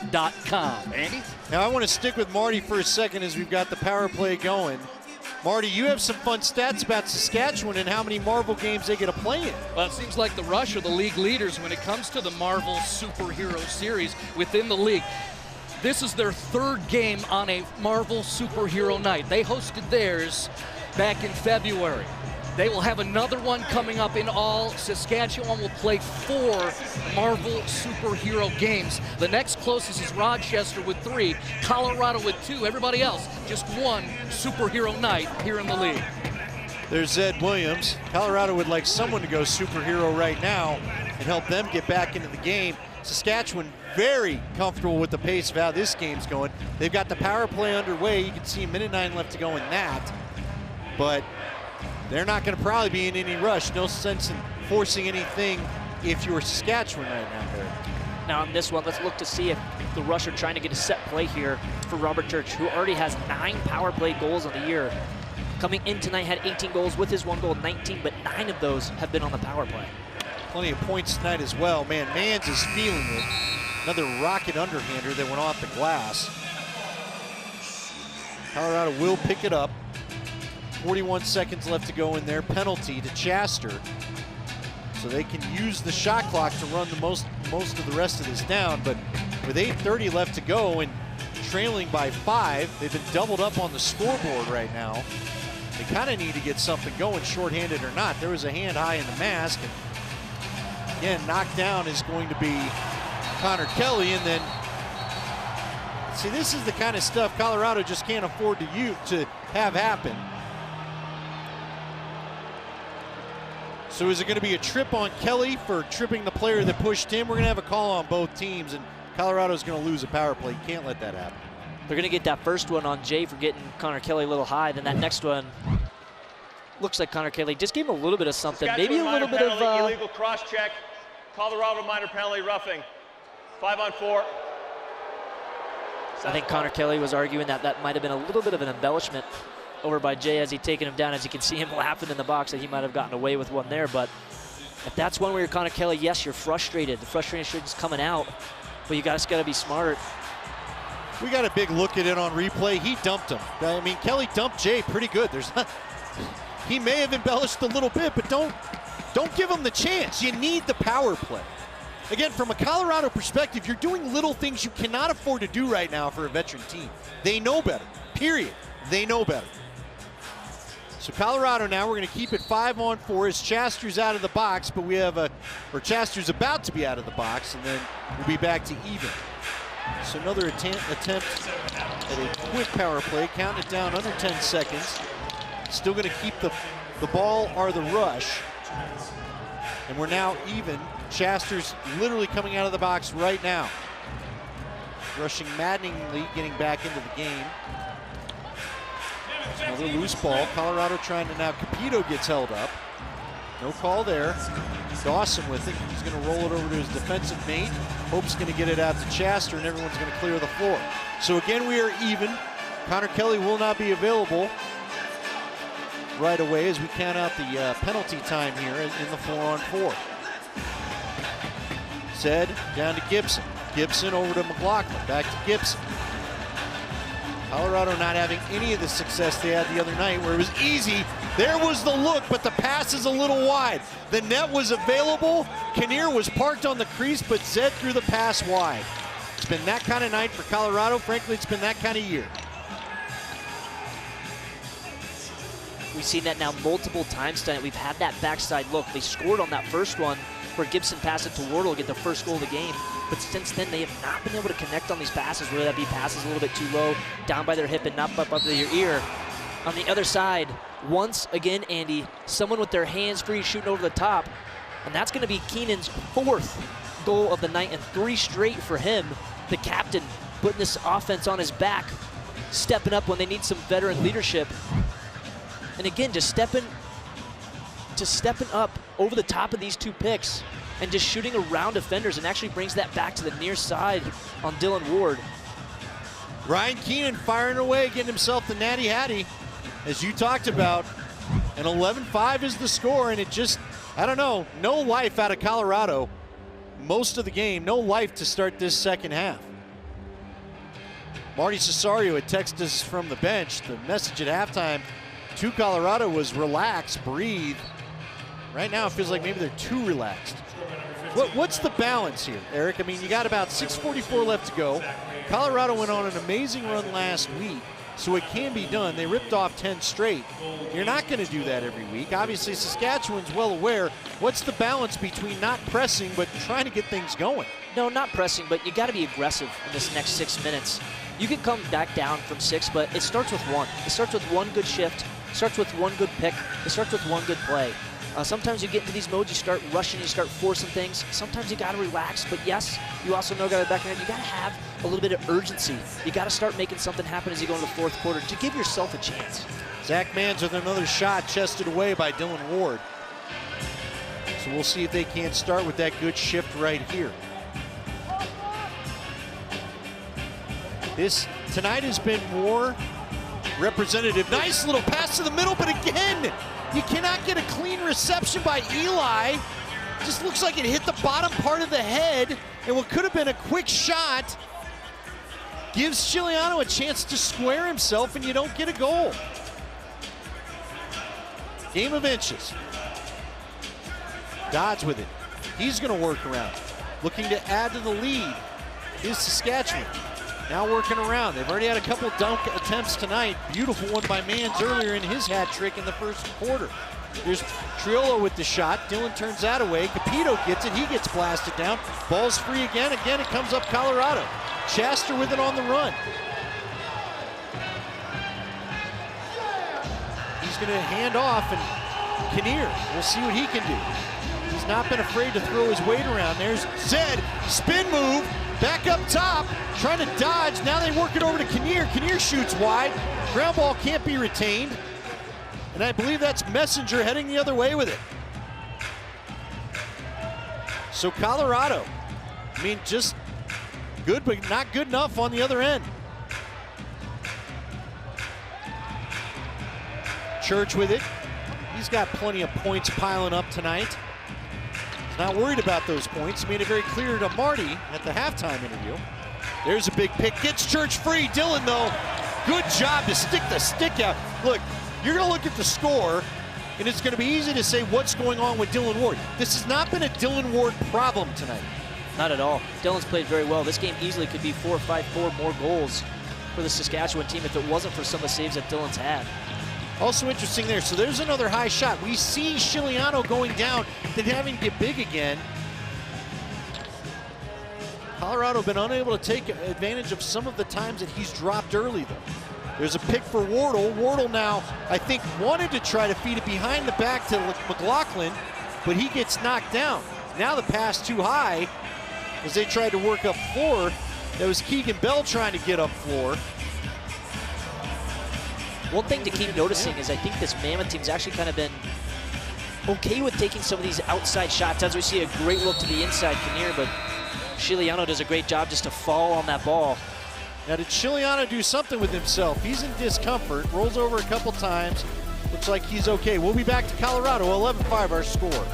D: Andy?
A: Now I want to stick with Marty for a second as we've got the power play going. Marty, you have some fun stats about Saskatchewan and how many Marvel games they get to play in.
D: Well, it seems like the Rush are the league leaders when it comes to the Marvel Superhero Series within the league. This is their 3rd game on a Marvel Superhero Night. They hosted theirs back in February. They will have another one coming up in all. Saskatchewan will play 4 Marvel superhero games. The next closest is Rochester with 3, Colorado with 2. Everybody else, just 1 superhero night here in the league.
A: There's Zed Williams. Colorado would like someone to go superhero right now and help them get back into the game. Saskatchewan very comfortable with the pace of how this game's going. They've got the power play underway. You can see 1:09 left to go in that. But they're not going to probably be in any rush. No sense in forcing anything if you're Saskatchewan right now, Barry.
G: Now on this one, let's look to see if the Rush are trying to get a set play here for Robert Church, who already has 9 power play goals on the year. Coming in tonight, had 18 goals with his 1 goal, 19, but 9 of those have been on the power play.
A: Plenty of points tonight as well. Man, Mans is feeling it. Another rocket underhander that went off the glass. Colorado will pick it up. 41 seconds left to go in their penalty to Chester. So they can use the shot clock to run the most of the rest of this down, but with 8:30 left to go and trailing by 5, they've been doubled up on the scoreboard right now. They kind of need to get something going, shorthanded or not. There was a hand high in the mask, and again, knocked down is going to be Connor Kelly, and then see, this is the kind of stuff Colorado just can't afford to have happen. So is it going to be a trip on Kelly for tripping the player that pushed him? We're going to have a call on both teams, and Colorado's going to lose a power play. You can't let that happen.
G: They're going to get that first one on Jay for getting Connor Kelly a little high. Then that next one looks like Connor Kelly just gave him a little bit of something. Maybe a little bit
H: penalty,
G: of
H: illegal cross check. Colorado minor penalty, roughing. 5-on-4.
G: I think Connor Kelly was arguing that that might have been a little bit of an embellishment over by Jay as he taken him down. As you can see him laughing in the box that he might have gotten away with one there. But if that's one where you're Connor Kelly, yes, you're frustrated. The frustration's coming out, but you guys got to be smart.
A: We got a big look at it on replay. He dumped him. I mean, Kelly dumped Jay pretty good. He may have embellished a little bit, but don't give him the chance. You need the power play. Again, from a Colorado perspective, you're doing little things you cannot afford to do right now for a veteran team. They know better, period. They know better. So Colorado now, we're going to keep it 5-on-4 as Chaster's out of the box, but we have Chaster's about to be out of the box, and then we'll be back to even. So another attempt at a quick power play, counting it down under 10 seconds. Still going to keep the ball or the rush. And we're now even. Chaster's literally coming out of the box right now. Rushing maddeningly, getting back into the game. Another loose ball. Colorado trying to now, Capito gets held up. No call there. Dawson with it. He's going to roll it over to his defensive mate. Hope's going to get it out to Chaster, and everyone's going to clear the floor. So again, we are even. Connor Kelly will not be available right away as we count out the penalty time here in the 4-on-4. Zed down to Gibson. Gibson over to McLaughlin. Back to Gibson. Colorado not having any of the success they had the other night where it was easy. There was the look, but the pass is a little wide. The net was available. Kinnear was parked on the crease, but Zed threw the pass wide. It's been that kind of night for Colorado. Frankly, it's been that kind of year.
B: We've seen that now multiple times tonight. We've had that backside look. They scored on that first one where Gibson passed it to Wardle, get the first goal of the game. But since then, they have not been able to connect on these passes, whether that be passes a little bit too low, down by their hip and not up to your ear. On the other side, once again, Andy, someone with their hands free shooting over the top. And that's going to be Keenan's 4th goal of the night and 3 straight for him. The captain putting this offense on his back, stepping up when they need some veteran leadership. And again, just stepping up over the top of these 2 picks and just shooting around defenders, and actually brings that back to the near side on Dylan Ward.
A: Ryan Keenan firing away, getting himself the natty hattie, as you talked about. And 11-5 is the score, and it just, I don't know, no life out of Colorado most of the game. No life to start this second half. Marty Cesario had texted us from the bench. The message at halftime to Colorado was relax, breathe. Right now it feels like maybe they're too relaxed. What's the balance here, Eric? I mean, you got about 6:44 left to go. Colorado went on an amazing run last week, so it can be done. They ripped off 10 straight. You're not going to do that every week. Obviously, Saskatchewan's well aware. What's the balance between not pressing but trying to get things going?
B: No, not pressing, but you got to be aggressive in this next 6 minutes. You can come back down from 6, but it starts with 1. It starts with 1 good shift. It starts with 1 good pick. It starts with 1 good play. Sometimes you get into these modes, you start rushing, you start forcing things. Sometimes you got to relax, but yes, you also know got to back in. You got to have a little bit of urgency. You got to start making something happen as you go into the 4th quarter to give yourself a chance.
A: Zach Mans with another shot chested away by Dylan Ward. So we'll see if they can't start with that good shift right here. This tonight has been more representative. Nice little pass to the middle, but again, you cannot get a clean reception by Eli. Just looks like it hit the bottom part of the head, and what could have been a quick shot gives Chiliano a chance to square himself, and you don't get a goal. Game of inches. Dodds with it. He's going to work around. Looking to add to the lead is Saskatchewan. Now working around. They've already had a couple dunk attempts tonight. Beautiful one by Mans earlier in his hat trick in the 1st quarter. There's Triolo with the shot. Dylan turns that away. Capito gets it. He gets blasted down. Ball's free again. Again, it comes up Colorado. Chaster with it on the run. He's going to hand off, and Kinnear, we'll see what he can do. He's not been afraid to throw his weight around. There's Zed, spin move. Back up top, trying to dodge. Now they work it over to Kinnear. Kinnear shoots wide. Ground ball can't be retained. And I believe that's Messenger heading the other way with it. So Colorado, I mean, just good, but not good enough on the other end. Church with it. He's got plenty of points piling up tonight. Not worried about those points. He made it very clear to Marty at the halftime interview. There's a big pick. Gets Church free. Dillon, though, good job to stick the stick out. Look, you're going to look at the score, and it's going to be easy to say what's going on with Dillon Ward. This has not been a Dillon Ward problem tonight.
B: Not at all. Dillon's played very well. This game easily could be 4-5-4 more goals for the Saskatchewan team if it wasn't for some of the saves that Dillon's had.
A: Also interesting there. So there's another high shot. We see Chiliano going down, then having to get big again. Colorado been unable to take advantage of some of the times that he's dropped early, though. There's a pick for Wardle. Wardle now, I think, wanted to try to feed it behind the back to McLaughlin, but he gets knocked down. Now the pass too high as they tried to work up floor. That was Keegan Bell trying to get up floor.
B: One thing to keep noticing is I think this Mammoth team's actually kind of been okay with taking some of these outside shots. As we see a great look to the inside Kinnear, but Chiliano does a great job just to fall on that ball.
A: Now, did Chiliano do something with himself? He's in discomfort, rolls over a couple times. Looks like he's okay. We'll be back to Colorado, 11-5 our score.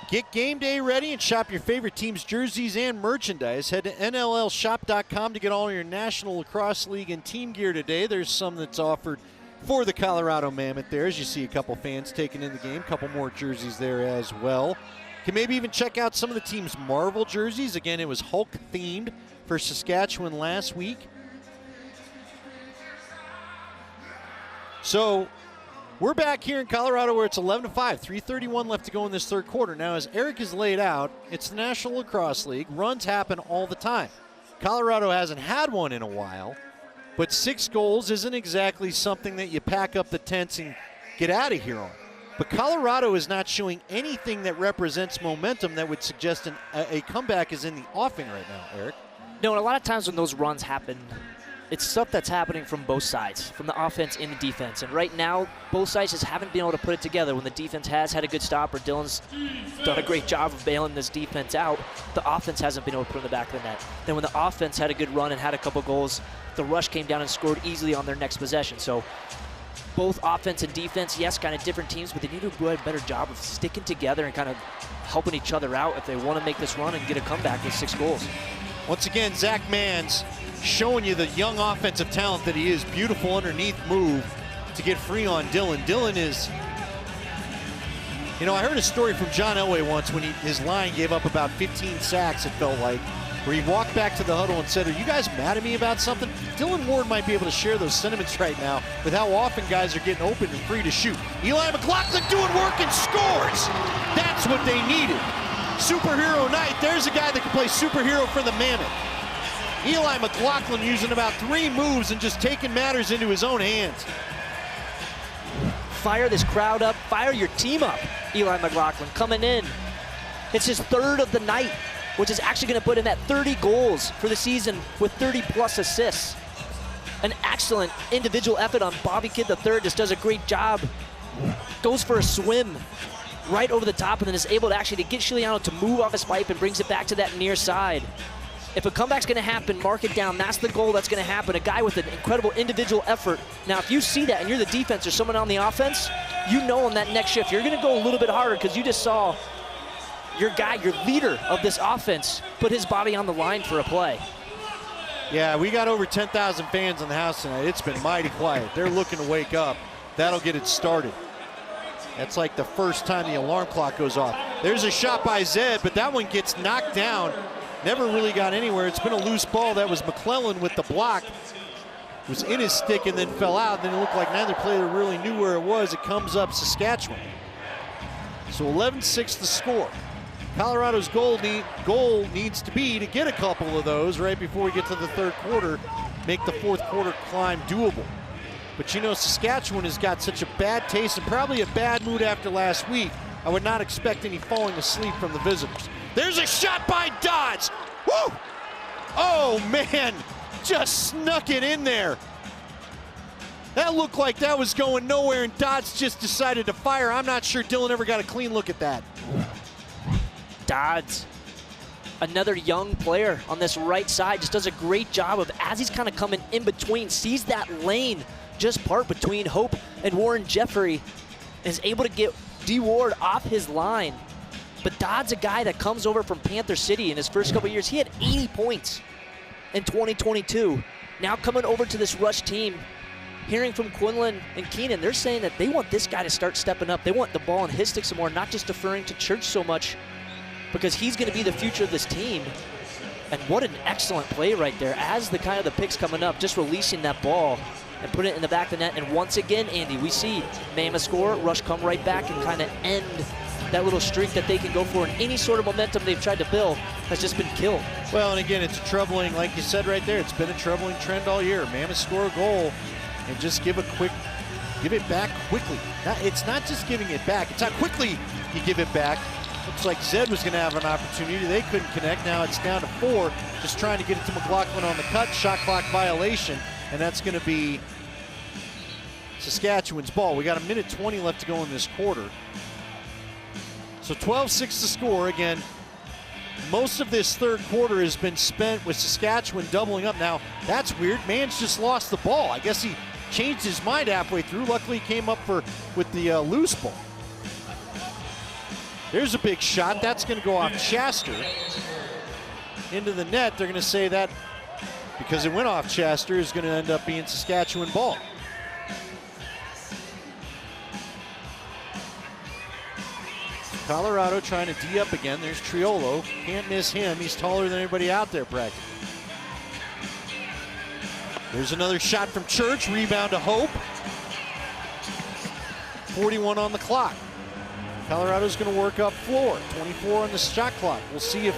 A: Get game day ready and shop your favorite team's jerseys and merchandise. Head to NLLshop.com to get all your National Lacrosse League and team gear today. There's some that's offered for the Colorado Mammoth there, as you see a couple fans taking in the game. A couple more jerseys there as well. You can maybe even check out some of the team's Marvel jerseys. Again, it was Hulk-themed for Saskatchewan last week. So we're back here in Colorado where it's 11-5, 3:31 left to go in this third quarter. Now, as Eric has laid out, it's the National Lacrosse League. Runs happen all the time. Colorado hasn't had one in a while, but 6 goals isn't exactly something that you pack up the tents and get out of here on. But Colorado is not showing anything that represents momentum that would suggest a comeback is in the offing right now, Eric.
B: No, and a lot of times when those runs happen, it's stuff that's happening from both sides, from the offense and the defense. And right now, both sides just haven't been able to put it together. When the defense has had a good stop, or Dillon's done a great job of bailing this defense out, the offense hasn't been able to put it in the back of the net. Then when the offense had a good run and had a couple goals, the Rush came down and scored easily on their next possession. So both offense and defense, yes, kind of different teams, but they need to do a better job of sticking together and kind of helping each other out if they want to make this run and get a comeback with 6 goals.
A: Once again, Zach Manns showing you the young offensive talent that he is. Beautiful underneath move to get free on Dillon. Dillon is, you know, I heard a story from John Elway once when his line gave up about 15 sacks, it felt like, where he walked back to the huddle and said, "Are you guys mad at me about something?" Dillon Ward might be able to share those sentiments right now with how often guys are getting open and free to shoot. Eli McLaughlin doing work and scores. That's what they needed. Superhero night. There's a guy that can play superhero for the Mammoth. Eli McLaughlin using about 3 moves and just taking matters into his own hands.
B: Fire this crowd up. Fire your team up. Eli McLaughlin coming in. It's his 3rd of the night, which is actually going to put him at 30 goals for the season with 30-plus assists. An excellent individual effort on Bobby Kidd III. Just does a great job. Goes for a swim right over the top and then is able to actually get Chiliano to move off his pipe and brings it back to that near side. If a comeback's going to happen, mark it down. That's the goal that's going to happen. A guy with an incredible individual effort. Now, if you see that and you're the defense or someone on the offense, you know on that next shift, you're going to go a little bit harder because you just saw your guy, your leader of this offense, put his body on the line for a play.
A: Yeah, we got over 10,000 fans in the house tonight. It's been mighty quiet. They're looking to wake up. That'll get it started. That's like the first time the alarm clock goes off. There's a shot by Zed, but that one gets knocked down. Never really got anywhere. It's been a loose ball. That was McClellan with the block. It was in his stick and then fell out. Then it looked like neither player really knew where it was. It comes up Saskatchewan. So 11-6 the score. Colorado's goal needs to be to get a couple of those right before we get to the third quarter, make the fourth quarter climb doable. But you know, Saskatchewan has got such a bad taste and probably a bad mood after last week. I would not expect any falling asleep from the visitors. There's a shot by Dodds. Woo! Oh, man, just snuck it in there. That looked like that was going nowhere, and Dodds just decided to fire. I'm not sure Dillon ever got a clean look at that.
B: Dodds, another young player on this right side, just does a great job of, as he's kind of coming in between, sees that lane just part between Hope and Warren Jeffrey, and is able to get D. Ward off his line. But Dodd's a guy that comes over from Panther City in his first couple years. He had 80 points in 2022. Now coming over to this Rush team, hearing from Quinlan and Keenan, they're saying that they want this guy to start stepping up. They want the ball in his stick some more, not just deferring to Church so much, because he's going to be the future of this team. And what an excellent play right there as the kind of the picks coming up, just releasing that ball and put it in the back of the net. And once again, Andy, we see Mammoth score, Rush come right back and kind of end that little streak that they can go for, and any sort of momentum they've tried to build has just been killed.
A: Well, and again, it's a troubling, like you said right there, it's been a troubling trend all year. Mammoth score a goal and just give it back quickly. It's not just giving it back, it's how quickly you give it back. Looks like Zed was going to have an opportunity. They couldn't connect. Now it's down to 4, just trying to get it to McLaughlin on the cut. Shot clock violation, and that's going to be Saskatchewan's ball. We got 1:20 left to go in this quarter. So 12-6 to score. Again, most of this third quarter has been spent with Saskatchewan doubling up. Now, that's weird. Mans just lost the ball. I guess he changed his mind halfway through. Luckily, he came up with the loose ball. There's a big shot. That's going to go off Chaster into the net. They're going to say that because it went off Chaster is going to end up being Saskatchewan ball. Colorado trying to D up again. There's Triolo. Can't miss him. He's taller than anybody out there practically. There's another shot from Church. Rebound to Hope. 41 on the clock. Colorado's going to work up floor. 24 on the shot clock. We'll see if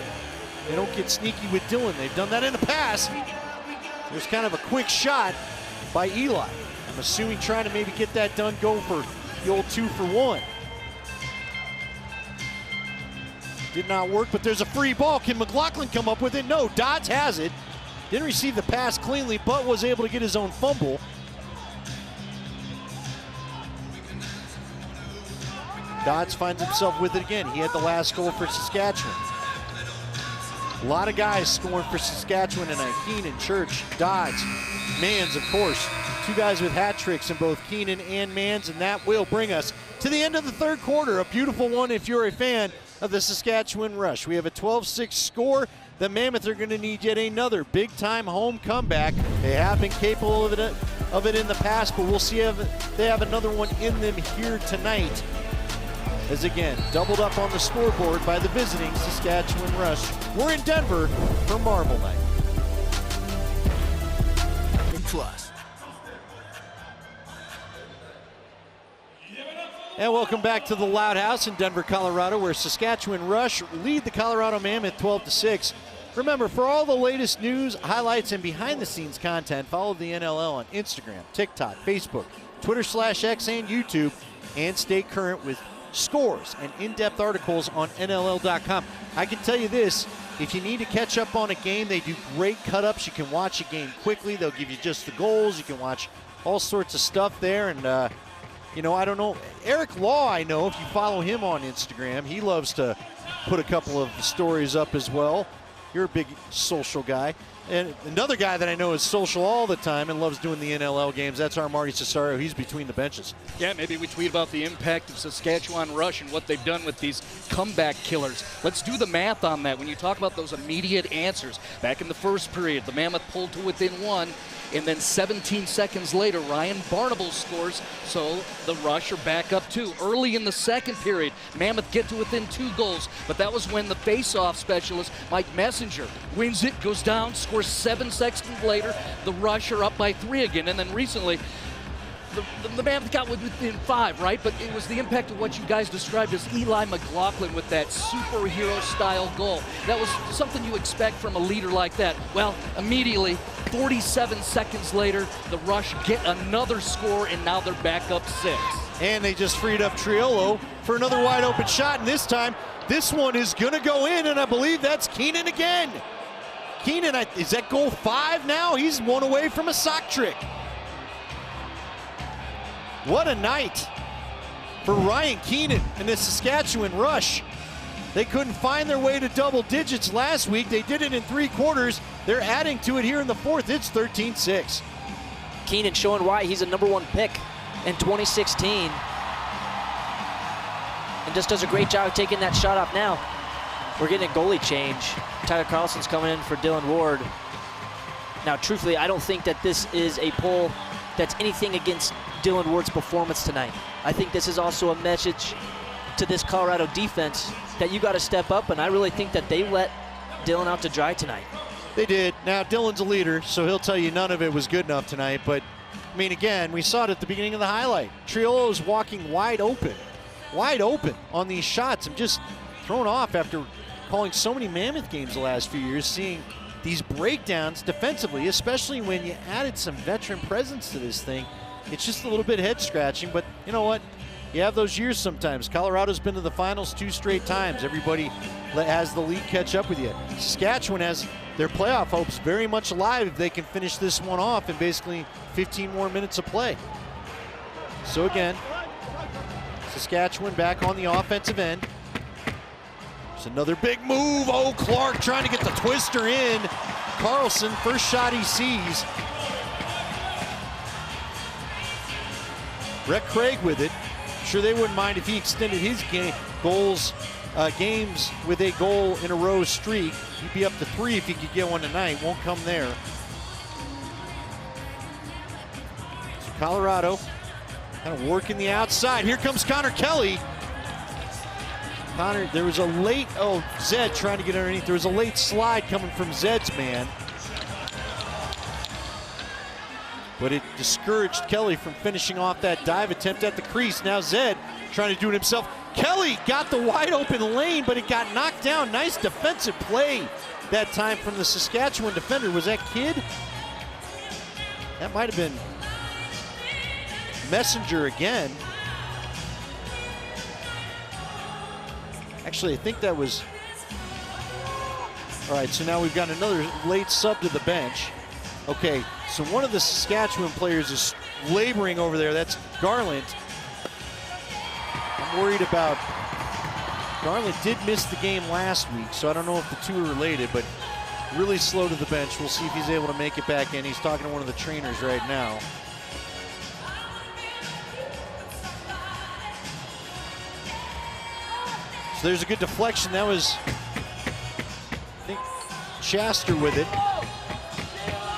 A: they don't get sneaky with Dylan. They've done that in the past. There's kind of a quick shot by Eli. I'm assuming trying to maybe get that done, go for the old 2-for-1. Did not work, but there's a free ball. Can McLaughlin come up with it? No, Dodds has it. Didn't receive the pass cleanly, but was able to get his own fumble. Dodds finds himself with it again. He had the last goal for Saskatchewan. A lot of guys scoring for Saskatchewan tonight. Keenan, Church, Dodds, Mans, of course. 2 guys with hat tricks in both Keenan and Mans, and that will bring us to the end of the third quarter. A beautiful one if you're a fan of the Saskatchewan Rush. We have a 12-6 score. The Mammoth are going to need yet another big-time home comeback. They have been capable of it in the past, but we'll see if they have another one in them here tonight. As again, doubled up on the scoreboard by the visiting Saskatchewan Rush. We're in Denver for Marble Night.
K: Plus.
A: And welcome back to the Loud House in Denver, Colorado, where Saskatchewan Rush lead the Colorado Mammoth 12-6. Remember, for all the latest news, highlights, and behind-the-scenes content, follow the NLL on Instagram, TikTok, Facebook, Twitter/X, and YouTube, and stay current with scores and in-depth articles on NLL.com. I can tell you this, if you need to catch up on a game, they do great cut-ups. You can watch a game quickly. They'll give you just the goals. You can watch all sorts of stuff there. And, you know, I don't know. Eric Law, I know, if you follow him on Instagram, he loves to put a couple of stories up as well. You're a big social guy. And another guy that I know is social all the time and loves doing the NLL games, that's our Marty Cesario. He's between the benches.
D: Yeah, maybe we tweet about the impact of Saskatchewan Rush and what they've done with these comeback killers. Let's do the math on that. When you talk about those immediate answers, back in the first period, the Mammoth pulled to within 1, and then 17 seconds later, Ryan Barnable scores, so the Rush are back up 2. Early in the second period, Mammoth get to within 2 goals, but that was when the face-off specialist, Mike Messenger, wins it, goes down, scores 7 seconds later. The Rush are up by 3 again, and then recently, the Mammoth got within 5, right? But it was the impact of what you guys described as Eli McLaughlin with that superhero-style goal. That was something you expect from a leader like that. Well, immediately, 47 seconds later, the Rush get another score, and now they're back up 6.
A: And they just freed up Triolo for another wide-open shot, and this time, this one is going to go in, and I believe that's Keenan again. Keenan, is that goal 5 now? He's 1 away from a sock trick. What a night for Ryan Keenan and the Saskatchewan Rush. They couldn't find their way to double digits last week. They did it in 3 quarters. They're adding to it here in the 4th. It's 13-6.
B: Keenan showing why he's a #1 pick in 2016. and just does a great job of taking that shot off. Now we're getting a goalie change. Tyler Carlson's coming in for Dylan Ward. Now, truthfully, I don't think that this is a poll that's anything against Dylan Ward's performance tonight. I think this is also a message to this Colorado defense that you got to step up, and I really think that they let Dylan out to dry tonight.
A: They did. Now, Dylan's a leader, so he'll tell you none of it was good enough tonight. But, I mean, again, we saw it at the beginning of the highlight. Triolo's walking wide open on these shots. I'm just thrown off after calling so many Mammoth games the last few years, seeing these breakdowns defensively, especially when you added some veteran presence to this thing. It's just a little bit head-scratching, but you know what? You have those years sometimes. Colorado's been to the finals 2 straight times. Everybody has the lead catch up with you. Saskatchewan has their playoff hopes very much alive if they can finish this one off in basically 15 more minutes of play. So again, Saskatchewan back on the offensive end. There's another big move. Oh, Clark trying to get the twister in. Carlson, first shot he sees. Brett Craig with it. I'm sure they wouldn't mind if he extended his games with a goal in a row streak. He'd be up to 3 if he could get one tonight. Won't come there. So Colorado kind of working the outside. Here comes Connor Kelly. Connor, there was a late, Zed trying to get underneath. There was a late slide coming from Zed's man. But it discouraged Kelly from finishing off that dive attempt at the crease. Now Zed trying to do it himself. Kelly got the wide open lane, but it got knocked down. Nice defensive play that time from the Saskatchewan defender. Was that Kidd? That might have been Messenger again. Actually, I think that was... All right, so now we've got another late sub to the bench. Okay, so one of the Saskatchewan players is laboring over there. That's Garland. I'm worried about... Garland did miss the game last week, so I don't know if the two are related, but really slow to the bench. We'll see if he's able to make it back in. He's talking to one of the trainers right now. So there's a good deflection. That was, I think, Shaster with it.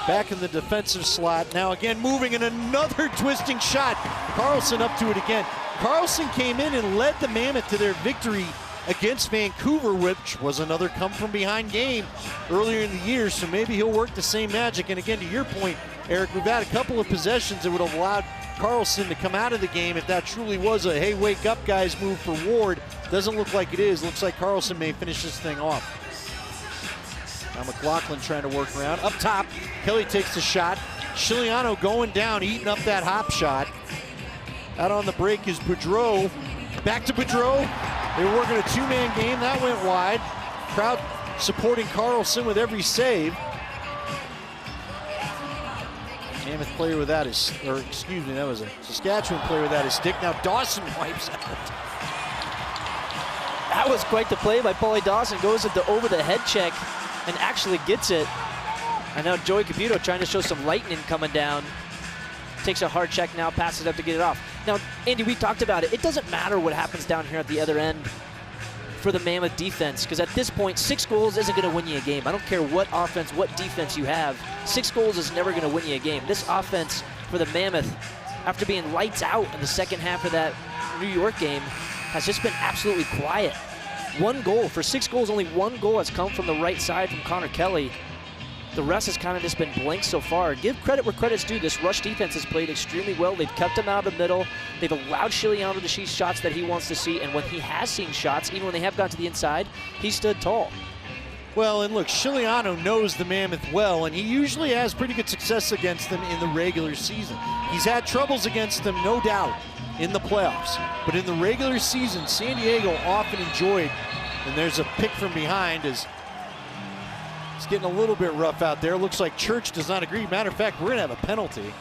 A: Back in the defensive slot. Now again, moving in another twisting shot. Carlson up to it again. Carlson came in and led the Mammoth to their victory against Vancouver, which was another come-from-behind game earlier in the year, so maybe he'll work the same magic. And again, to your point, Eric, we've had a couple of possessions that would have allowed Carlson to come out of the game if that truly was a, hey, wake up, guys, move for Ward. Doesn't look like it is. Looks like Carlson may finish this thing off. Now McLaughlin trying to work around. Up top, Kelly takes the shot. Chiliano going down, eating up that hop shot. Out on the break is Boudreau. Back to Boudreau. They were working a two-man game. That went wide. Crowd supporting Carlson with every save. Mammoth player without his, or excuse me, that was a Saskatchewan player without his stick. Now Dawson wipes out.
B: That was quite the play by Paulie Dawson. Goes at the over-the-head check and actually gets it. And now Joey Caputo trying to show some lightning coming down. Takes a hard check now, passes it up to get it off. Now, Andy, we talked about it. It doesn't matter what happens down here at the other end for the Mammoth defense, because at this point, 6 goals isn't going to win you a game. I don't care what offense, what defense you have. 6 goals is never going to win you a game. This offense for the Mammoth, after being lights out in the second half of that New York game, has just been absolutely quiet. 1 goal. For 6 goals, only 1 goal has come from the right side from Connor Kelly. The rest has kind of just been blank so far. Give credit where credit's due. This Rush defense has played extremely well. They've kept him out of the middle. They've allowed Chiliano to see shots that he wants to see. And when he has seen shots, even when they have gone to the inside, he stood tall.
A: Well, and look, Chiliano knows the Mammoth well, and he usually has pretty good success against them in the regular season. He's had troubles against them, no doubt, in the playoffs. But in the regular season, San Diego often enjoyed, and there's a pick from behind as it's getting a little bit rough out there. Looks like Church does not agree. Matter of fact, we're going to have a penalty.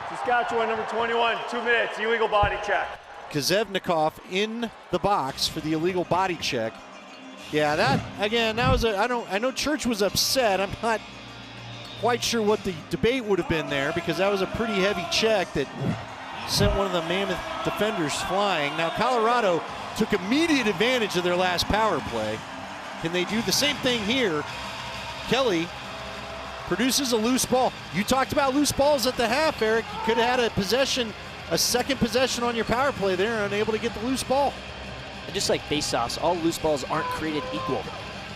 H: Saskatchewan, number 21, 2 minutes, illegal body check.
A: Kozevnikov in the box for the illegal body check. Yeah, that was I know Church was upset. I'm not quite sure what the debate would have been there, because that was a pretty heavy check that sent one of the Mammoth defenders flying. Now Colorado took immediate advantage of their last power play. Can they do the same thing here? Kelly produces a loose ball. You talked about loose balls at the half, Eric. You could have had a second possession on your power play there, unable to get the loose ball.
B: And just like face-offs, all loose balls aren't created equal.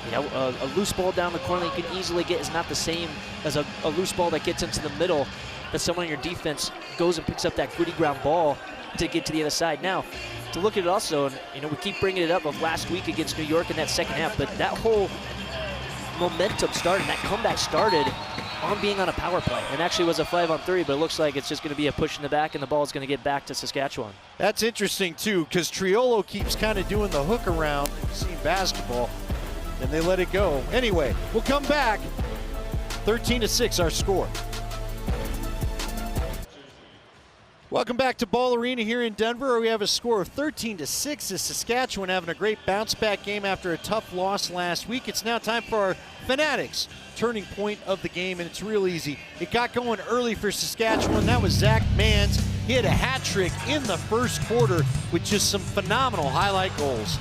B: You know, a loose ball down the corner that you can easily get is not the same as a loose ball that gets into the middle, that someone on your defense goes and picks up that gritty ground ball to get to the other side. Now, to look at it also, and you know, we keep bringing it up of last week against New York in that second half, but that whole momentum started, that comeback started on being on a power play. It actually was a 5-on-3, but it looks like it's just going to be a push in the back, and the ball is going to get back to Saskatchewan.
A: That's interesting, too, because Triolo keeps kind of doing the hook around, seeing basketball, and they let it go. Anyway, we'll come back. 13-6 our score. Welcome back to Ball Arena here in Denver, where we have a score of 13-6 as Saskatchewan having a great bounce-back game after a tough loss last week. It's now time for our Fanatics turning point of the game, and it's real easy. It got going early for Saskatchewan. That was Zach Mans. He had a hat trick in the first quarter with just some phenomenal highlight goals.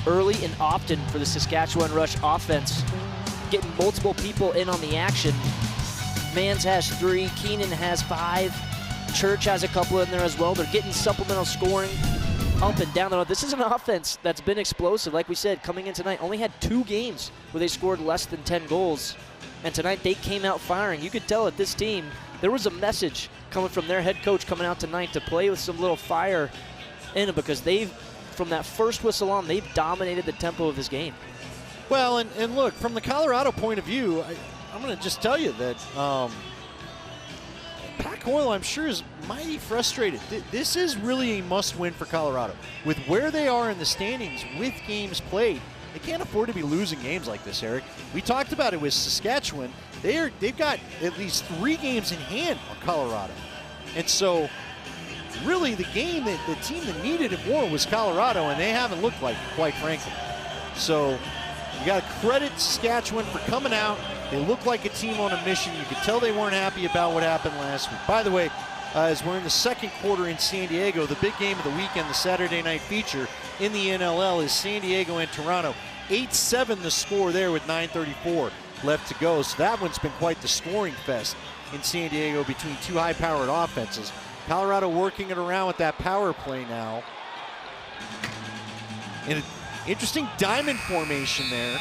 B: Early and often for the Saskatchewan Rush offense, getting multiple people in on the action. Mans has 3, Keenan has 5. Church has a couple in there as well. They're getting supplemental scoring up and down the road. This is an offense that's been explosive. Like we said, coming in tonight, only had 2 games where they scored less than 10 goals. And tonight they came out firing. You could tell that this team, there was a message coming from their head coach coming out tonight to play with some little fire in it, because they've, from that first whistle on, they've dominated the tempo of this game.
A: Well, and look, from the Colorado point of view, I'm going to just tell you that Pat Coyle, I'm sure, is mighty frustrated. This is really a must-win for Colorado. With where they are in the standings with games played, they can't afford to be losing games like this, Eric. We talked about it with Saskatchewan. They've got at least 3 games in hand on Colorado. And so, really, the team that needed it more was Colorado, and they haven't looked like it, quite frankly. So, you got to credit Saskatchewan for coming out. They look like a team on a mission. You could tell they weren't happy about what happened last week. By the way, as we're in the second quarter in San Diego, the big game of the weekend, the Saturday night feature in the NLL, is San Diego and Toronto. 8-7 the score there with 9:34 left to go. So that one's been quite the scoring fest in San Diego between 2 high-powered offenses. Colorado working it around with that power play now. And an interesting diamond formation there.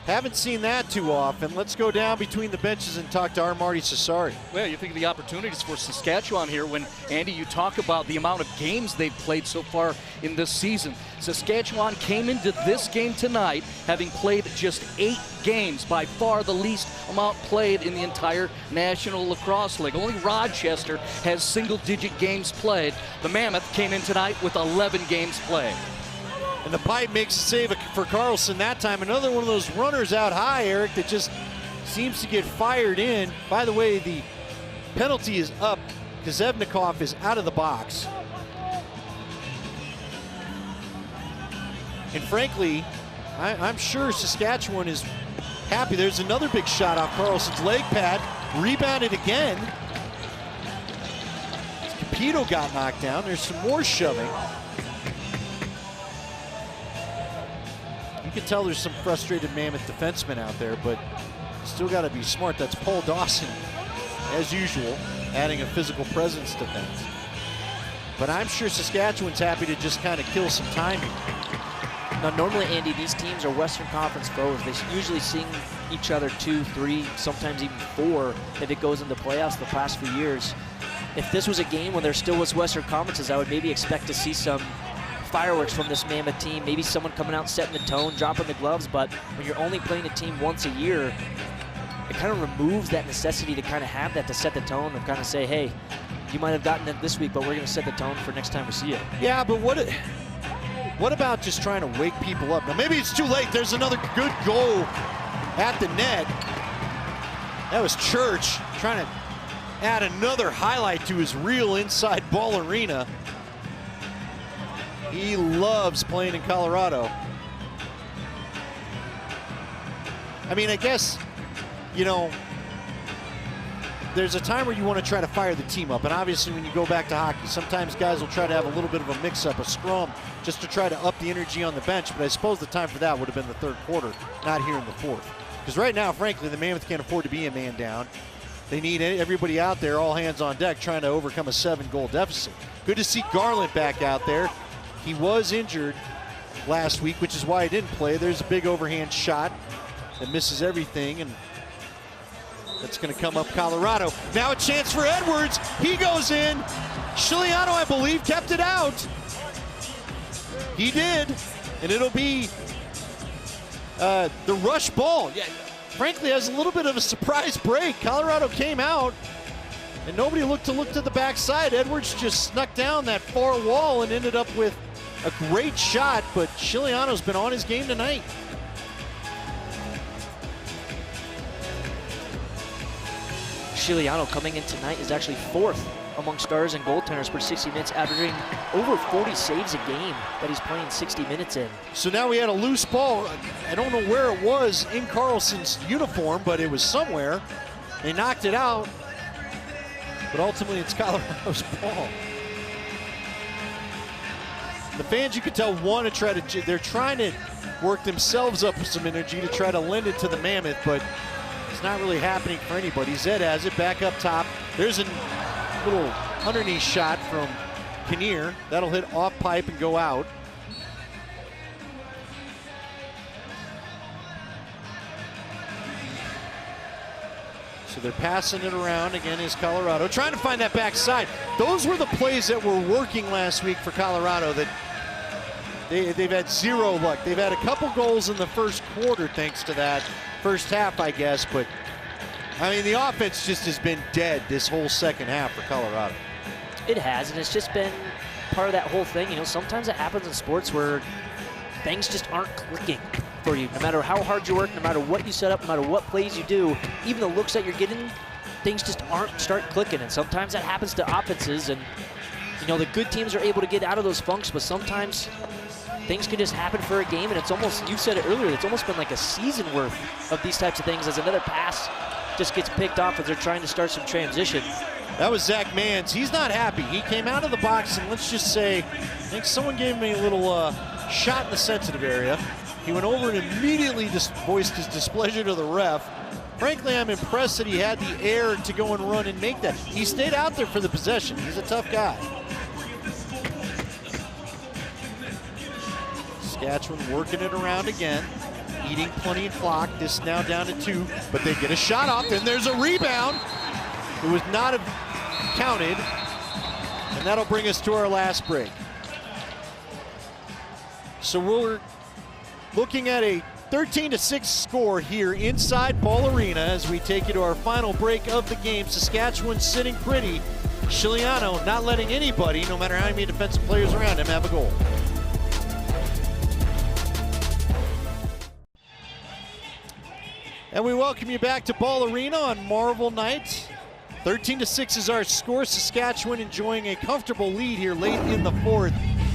A: Haven't seen that too often. Let's go down between the benches and talk to our Marty Cesari.
D: Well, you think of the opportunities for Saskatchewan here when, Andy, you talk about the amount of games they've played so far in this season. Saskatchewan came into this game tonight having played just 8 games, by far the least amount played in the entire National Lacrosse League. Only Rochester has single-digit games played. The Mammoth came in tonight with 11 games played.
A: And the pipe makes a save for Carlson that time. Another one of those runners out high, Eric, that just seems to get fired in. By the way, the penalty is up. Kazevnikov is out of the box. And frankly, I'm sure Saskatchewan is happy. There's another big shot off Carlson's leg pad. Rebounded again. Capito got knocked down. There's some more shoving. You can tell there's some frustrated Mammoth defensemen out there, but still got to be smart. That's Paul Dawson, as usual, adding a physical presence defense. But I'm sure Saskatchewan's happy to just kind of kill some time here.
B: Now, normally, Andy, these teams are Western Conference foes. They usually see each other 2, 3, sometimes even 4 if it goes into playoffs the past few years. If this was a game when there still was Western Conferences, I would maybe expect to see some fireworks from this Mammoth team, maybe someone coming out setting the tone, dropping the gloves, but when you're only playing a team once a year, it kind of removes that necessity to kind of have that to set the tone and kind of say, hey, you might have gotten it this week, but we're going to set the tone for next time we see you.
A: Yeah, but what about just trying to wake people up? Now, maybe it's too late. There's another good goal at the net. That was Church trying to add another highlight to his reel inside Ball Arena. He loves playing in Colorado. I mean, I guess, you know, there's a time where you want to try to fire the team up. And obviously when you go back to hockey, sometimes guys will try to have a little bit of a mix-up, a scrum, just to try to up the energy on the bench. But I suppose the time for that would have been the third quarter, not here in the fourth. Because right now, frankly, the Mammoth can't afford to be a man down. They need everybody out there, all hands on deck, trying to overcome a 7-goal deficit. Good to see Garland back out there. He was injured last week, which is why he didn't play. There's a big overhand shot that misses everything, and that's going to come up Colorado. Now a chance for Edwards. He goes in. Chiliano, I believe, kept it out. He did, and it'll be the rush ball. Yeah, frankly, has a little bit of a surprise break. Colorado came out, and nobody looked to the backside. Edwards just snuck down that far wall and ended up with a great shot, but Chiliano's been on his game tonight.
B: Chiliano coming in tonight is actually 4th among stars and goaltenders per 60 minutes, averaging over 40 saves a game that he's playing 60 minutes in.
A: So now we had a loose ball. I don't know where it was in Carlson's uniform, but it was somewhere. They knocked it out, but ultimately it's Colorado's ball. The fans, you could tell, want to try to, they're trying to work themselves up with some energy to try to lend it to the Mammoth, but it's not really happening for anybody. Zed has it back up top. There's a little underneath shot from Kinnear. That'll hit off pipe and go out. So they're passing it around again is Colorado. Trying to find that backside. Those were the plays that were working last week for Colorado that they've had zero luck. They've had a couple goals in the first quarter thanks to that. First half, I guess, but I mean, the offense just has been dead this whole second half for Colorado.
B: It has, and it's just been part of that whole thing. You know, sometimes it happens in sports where things just aren't clicking for you. No matter how hard you work, no matter what you set up, no matter what plays you do, even the looks that you're getting, things just aren't start clicking. And sometimes that happens to offenses, and you know, the good teams are able to get out of those funks, but sometimes things can just happen for a game, and it's almost, you said it earlier, it's almost been like a season worth of these types of things as another pass just gets picked off as they're trying to start some transition.
A: That was Zach Mans. He's not happy. He came out of the box, and let's just say, I think someone gave me a little shot in the sensitive area. He went over and immediately voiced his displeasure to the ref. Frankly, I'm impressed that he had the air to go and run and make that. He stayed out there for the possession. He's a tough guy. Saskatchewan working it around again, eating plenty of clock. This now down to 2, but they get a shot off, and there's a rebound. It was not counted, and that'll bring us to our last break. So we're looking at a 13-6 score here inside Ball Arena as we take you to our final break of the game. Saskatchewan sitting pretty. Chiliano not letting anybody, no matter how many defensive players around him, have a goal. And we welcome you back to Ball Arena on Marvel Night. 13-6 is our score. Saskatchewan enjoying a comfortable lead here late in the fourth.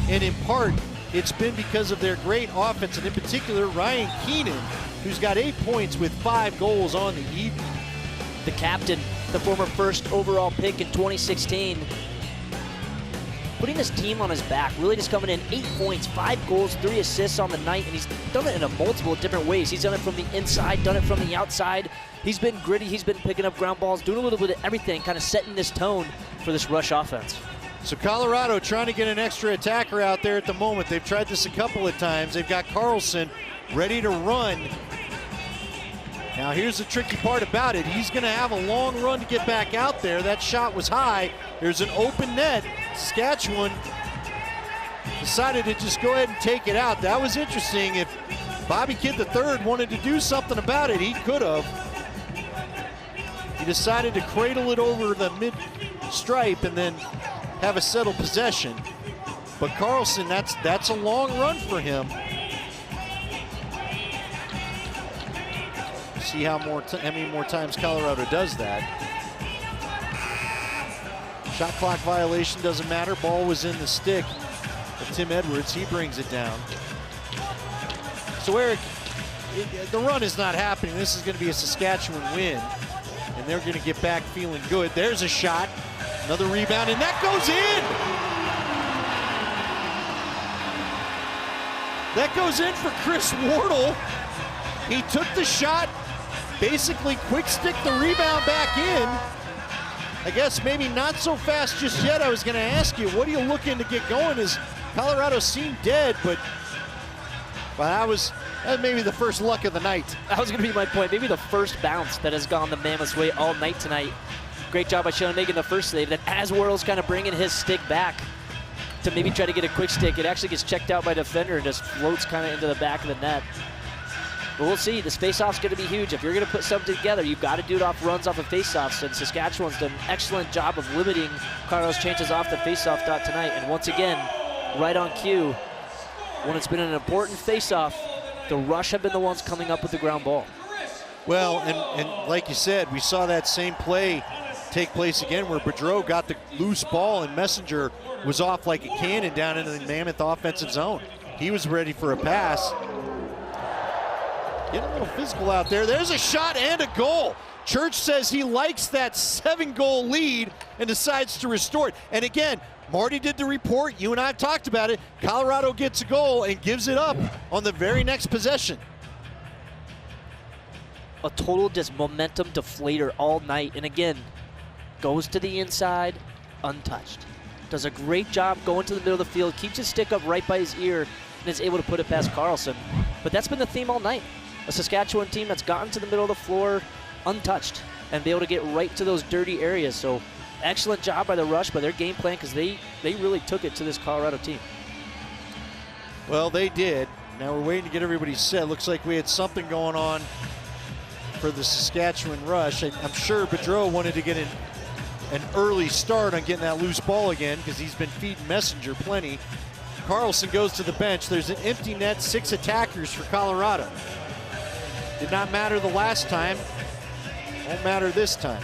A: And in part, it's been because of their great offense, and in particular, Ryan Keenan, who's got 8 points with 5 goals on the evening.
B: The captain, the former first overall pick in 2016, putting his team on his back, really just coming in 8 points, 5 goals, 3 assists on the night, and he's done it in a multiple different ways. He's done it from the inside, done it from the outside. He's been gritty, he's been picking up ground balls, doing a little bit of everything, kind of setting this tone for this Rush offense.
A: So Colorado trying to get an extra attacker out there at the moment. They've tried this a couple of times. They've got Carlson ready to run. Now here's the tricky part about it. He's gonna have a long run to get back out there. That shot was high. There's an open net. Saskatchewan decided to just go ahead and take it out. That was interesting. If Bobby Kidd III wanted to do something about it, he could have. He decided to cradle it over the mid-stripe and then have a settled possession. But Carlson, that's a long run for him. See how many more times Colorado does that. Shot clock violation, doesn't matter. Ball was in the stick. But Tim Edwards, he brings it down. So Eric, the run is not happening. This is going to be a Saskatchewan win, and they're going to get back feeling good. There's a shot, another rebound, and that goes in! That goes in for Chris Wardle. He took the shot, basically quick stick the rebound back in. I guess maybe not so fast just yet. I was going to ask you, what are you looking to get going? As Colorado seemed dead, but that was maybe the first luck of the night.
G: That was going to be my point. Maybe the first bounce that has gone the Mammoths' way all night tonight. Great job by Sean making the first save. Then as Wardle's kind of bringing his stick back to maybe try to get a quick stick, it actually gets checked out by defender and just floats kind of into the back of the net. But we'll see. This faceoff's going to be huge. If you're going to put something together, you've got to do it off runs off of faceoffs. And Saskatchewan's done an excellent job of limiting Colorado's chances off the faceoff dot tonight. And once again, right on cue, when it's been an important faceoff, the Rush have been the ones coming up with the ground ball.
A: Well, and like you said, we saw that same play take place again where Boudreau got the loose ball and Messenger was off like a cannon down into the Mammoth offensive zone. He was ready for a pass. Getting a little physical out there. There's a shot and a goal. Church says he likes that 7-goal lead and decides to restore it. And again, Marty did the report. You and I have talked about it. Colorado gets a goal and gives it up on the very next possession.
G: A total just momentum deflator all night. And again, goes to the inside, untouched. Does a great job going to the middle of the field, keeps his stick up right by his ear, and is able to put it past Carlson. But that's been the theme all night. A Saskatchewan team that's gotten to the middle of the floor untouched and be able to get right to those dirty areas. So excellent job by the Rush, by their game plan, because they really took it to this Colorado team.
A: Well, they did. Now we're waiting to get everybody set. Looks like we had something going on for the Saskatchewan Rush. I'm sure Boudreau wanted to get an early start on getting that loose ball again because he's been feeding Messenger plenty. Carlson goes to the bench. There's an empty net, 6 attackers for Colorado. Did not matter the last time. Won't matter this time.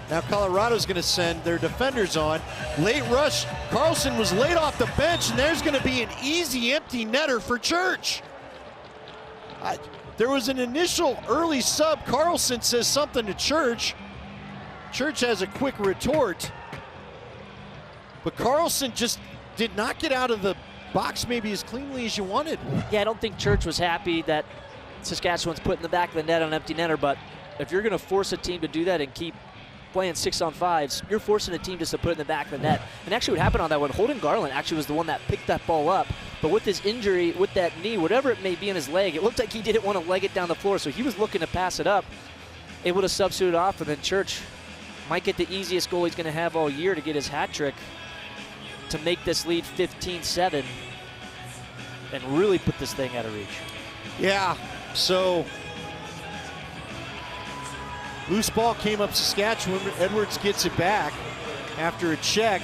A: Now Colorado's going to send their defenders on. Late rush. Carlson was laid off the bench, and there's going to be an easy empty netter for Church. There was an initial early sub. Carlson says something to Church. Church has a quick retort. But Carlson just did not get out of the box maybe as cleanly as you wanted.
G: Yeah, I don't think Church was happy that Saskatchewan's put in the back of the net on empty netter, but if you're going to force a team to do that and keep playing 6-on-5s, you're forcing a team just to put it in the back of the net. And actually what happened on that one, Holden Garland actually was the one that picked that ball up, but with his injury, with that knee, whatever it may be in his leg, it looked like he didn't want to leg it down the floor, so he was looking to pass it up, able to substitute off, and then Church might get the easiest goal he's going to have all year to get his hat trick to make this lead 15-7 and really put this thing out of reach.
A: Yeah, so loose ball came up Saskatchewan. Edwards gets it back after a check.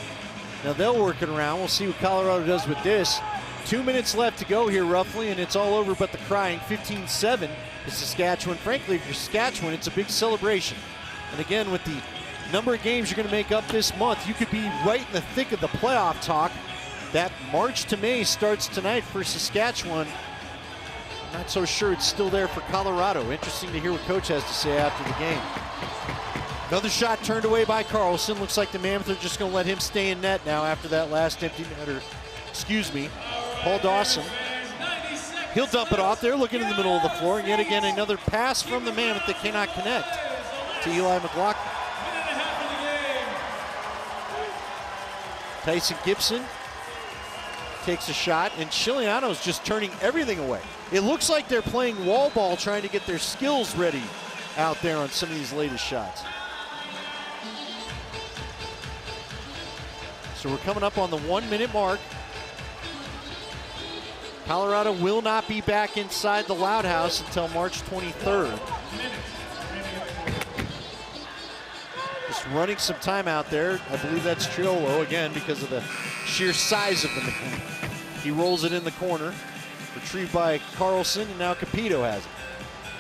A: Now they'll work it around. We'll see what Colorado does with this. 2 minutes left to go here roughly, and it's all over but the crying. 15-7 is Saskatchewan. Frankly, if you're Saskatchewan, it's a big celebration. And again, with the number of games you're going to make up this month, you could be right in the thick of the playoff talk. That March to May starts tonight for Saskatchewan. Not so sure it's still there for Colorado. Interesting to hear what Coach has to say after the game. Another shot turned away by Carlson. Looks like the Mammoth are just going to let him stay in net now after that last empty netter. Excuse me. Paul Dawson. He'll dump it off there, looking in the middle of the floor. And yet again, another pass from the Mammoth that cannot connect to Eli McLaughlin. Tyson Gibson takes a shot, and Chiliano's just turning everything away. It looks like they're playing wall ball, trying to get their skills ready out there on some of these latest shots. So we're coming up on the 1 minute mark. Colorado will not be back inside the Loud House until March 23rd. Just running some time out there. I believe that's Triolo again because of the sheer size of the man. He rolls it in the corner. Retrieved by Carlson, and now Capito has it.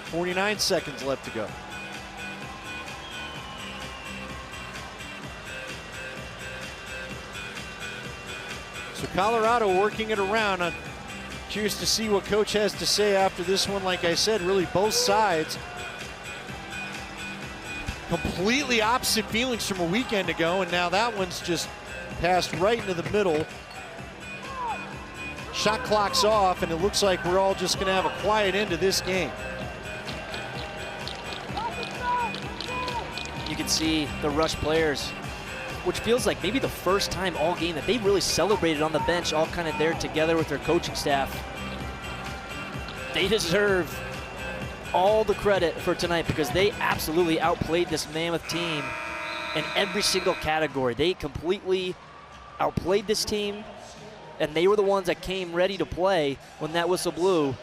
A: 49 seconds left to go. So Colorado working it around. I'm curious to see what Coach has to say after this one. Like I said, really both sides completely opposite feelings from a weekend ago, and now that one's just passed right into the middle. Shot clock's off, and it looks like we're all just going to have a quiet end to this game.
B: You can see the Rush players, which feels like maybe the first time all game that they really celebrated on the bench, all kind of there together with their coaching staff. They deserve all the credit for tonight because they absolutely outplayed this Mammoth team in every single category. They completely outplayed this team, and they were the ones that came ready to play when that whistle blew,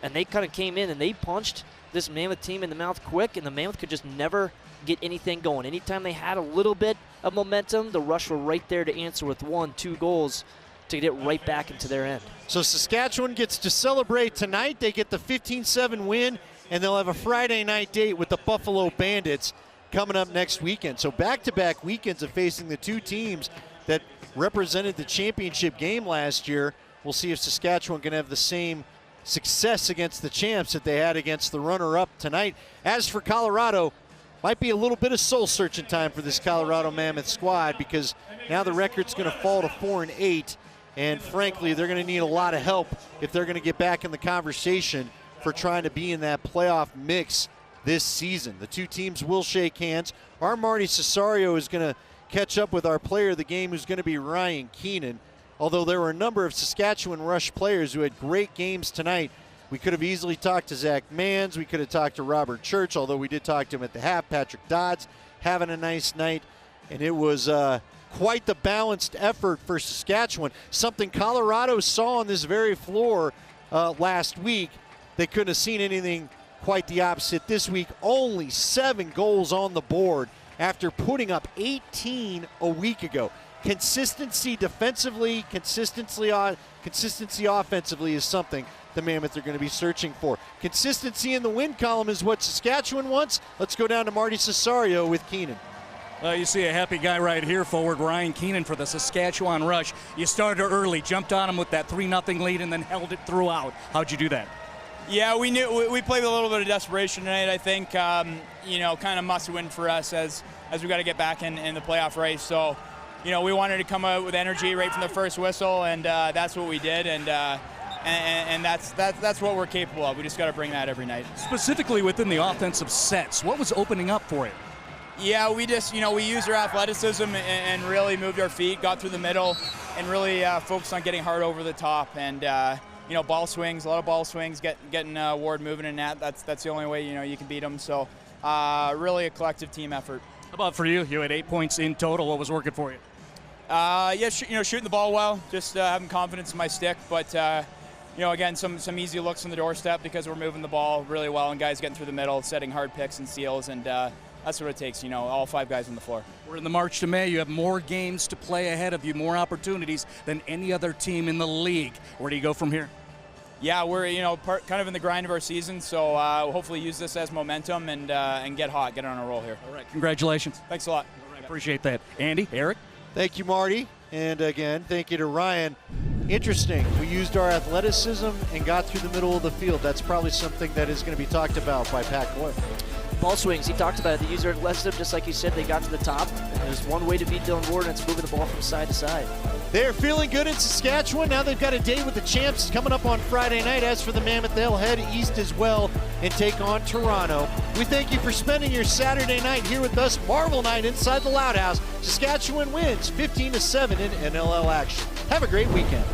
B: and they kind of came in and they punched this Mammoth team in the mouth quick, and the Mammoth could just never get anything going. Anytime they had a little bit of momentum, the Rush were right there to answer with 1-2 goals to get it right back into their end.
A: So Saskatchewan gets to celebrate tonight. They get the 15-7 win, and they'll have a Friday night date with the Buffalo Bandits coming up next weekend. So back-to-back weekends of facing the two teams that represented the championship game last year. We'll see if Saskatchewan can have the same success against the champs that they had against the runner-up tonight. As for Colorado, might be a little bit of soul-searching time for this Colorado Mammoth squad because now the record's going to fall to 4-8, and frankly, they're going to need a lot of help if they're going to get back in the conversation for trying to be in that playoff mix this season. The two teams will shake hands. Our Marty Cesario is going to catch up with our player of the game, who's going to be Ryan Keenan. Although there were a number of Saskatchewan Rush players who had great games tonight. We could have easily talked to Zach Manns. We could have talked to Robert Church, although we did talk to him at the half. Patrick Dodds having a nice night. And it was quite the balanced effort for Saskatchewan. Something Colorado saw on this very floor last week. They couldn't have seen anything quite the opposite this week. Only 7 goals on the board after putting up 18 a week ago. Consistency defensively, consistency offensively is something the Mammoth are going to be searching for. Consistency in the win column is what Saskatchewan wants. Let's go down to Marty Cesario with Keenan.
D: Well, you see a happy guy right here forward, Ryan Keenan for the Saskatchewan Rush. You started early, jumped on him with that 3-0 lead, and then held it throughout. How'd you do that?
T: Yeah, we knew we played with a little bit of desperation tonight. I think kind of must win for us as we got to get back in the playoff race. So, we wanted to come out with energy right from the first whistle, and that's what we did. And that's what we're capable of. We just got to bring that every night.
D: Specifically within the offensive sets, what was opening up for you?
T: Yeah, we just we used our athleticism and really moved our feet, got through the middle, and really focused on getting hard over the top. And ball swings, a lot of ball swings, getting Ward moving in that. That's the only way you can beat them. So really a collective team effort.
D: How about for you? You had 8 points in total. What was working for you?
T: Shooting the ball well, just having confidence in my stick, but again, some easy looks on the doorstep because we're moving the ball really well and guys getting through the middle, setting hard picks and seals, and that's what it takes, all 5 guys on the floor.
D: We're in the March to May. You have more games to play ahead of you, more opportunities than any other team in the league. Where do you go from here?
T: Yeah, we're kind of in the grind of our season, so hopefully use this as momentum and get hot, get on a roll here.
D: All right, congratulations.
T: Thanks a lot.
D: All right, appreciate that. Andy, Eric?
A: Thank you, Marty. And again, thank you to Ryan. Interesting. We used our athleticism and got through the middle of the field. That's probably something that is going to be talked about by Pat Coyle.
B: Ball swings, he talked about it. They used their athleticism, just like you said, they got to the top. And there's one way to beat Dylan Ward, and it's moving the ball from side to side.
A: They're feeling good in Saskatchewan. Now they've got a date with the champs coming up on Friday night. As for the Mammoth, they'll head east as well and take on Toronto. We thank you for spending your Saturday night here with us. Marvel night inside the Loud House. Saskatchewan wins 15-7 in NLL action. Have a great weekend.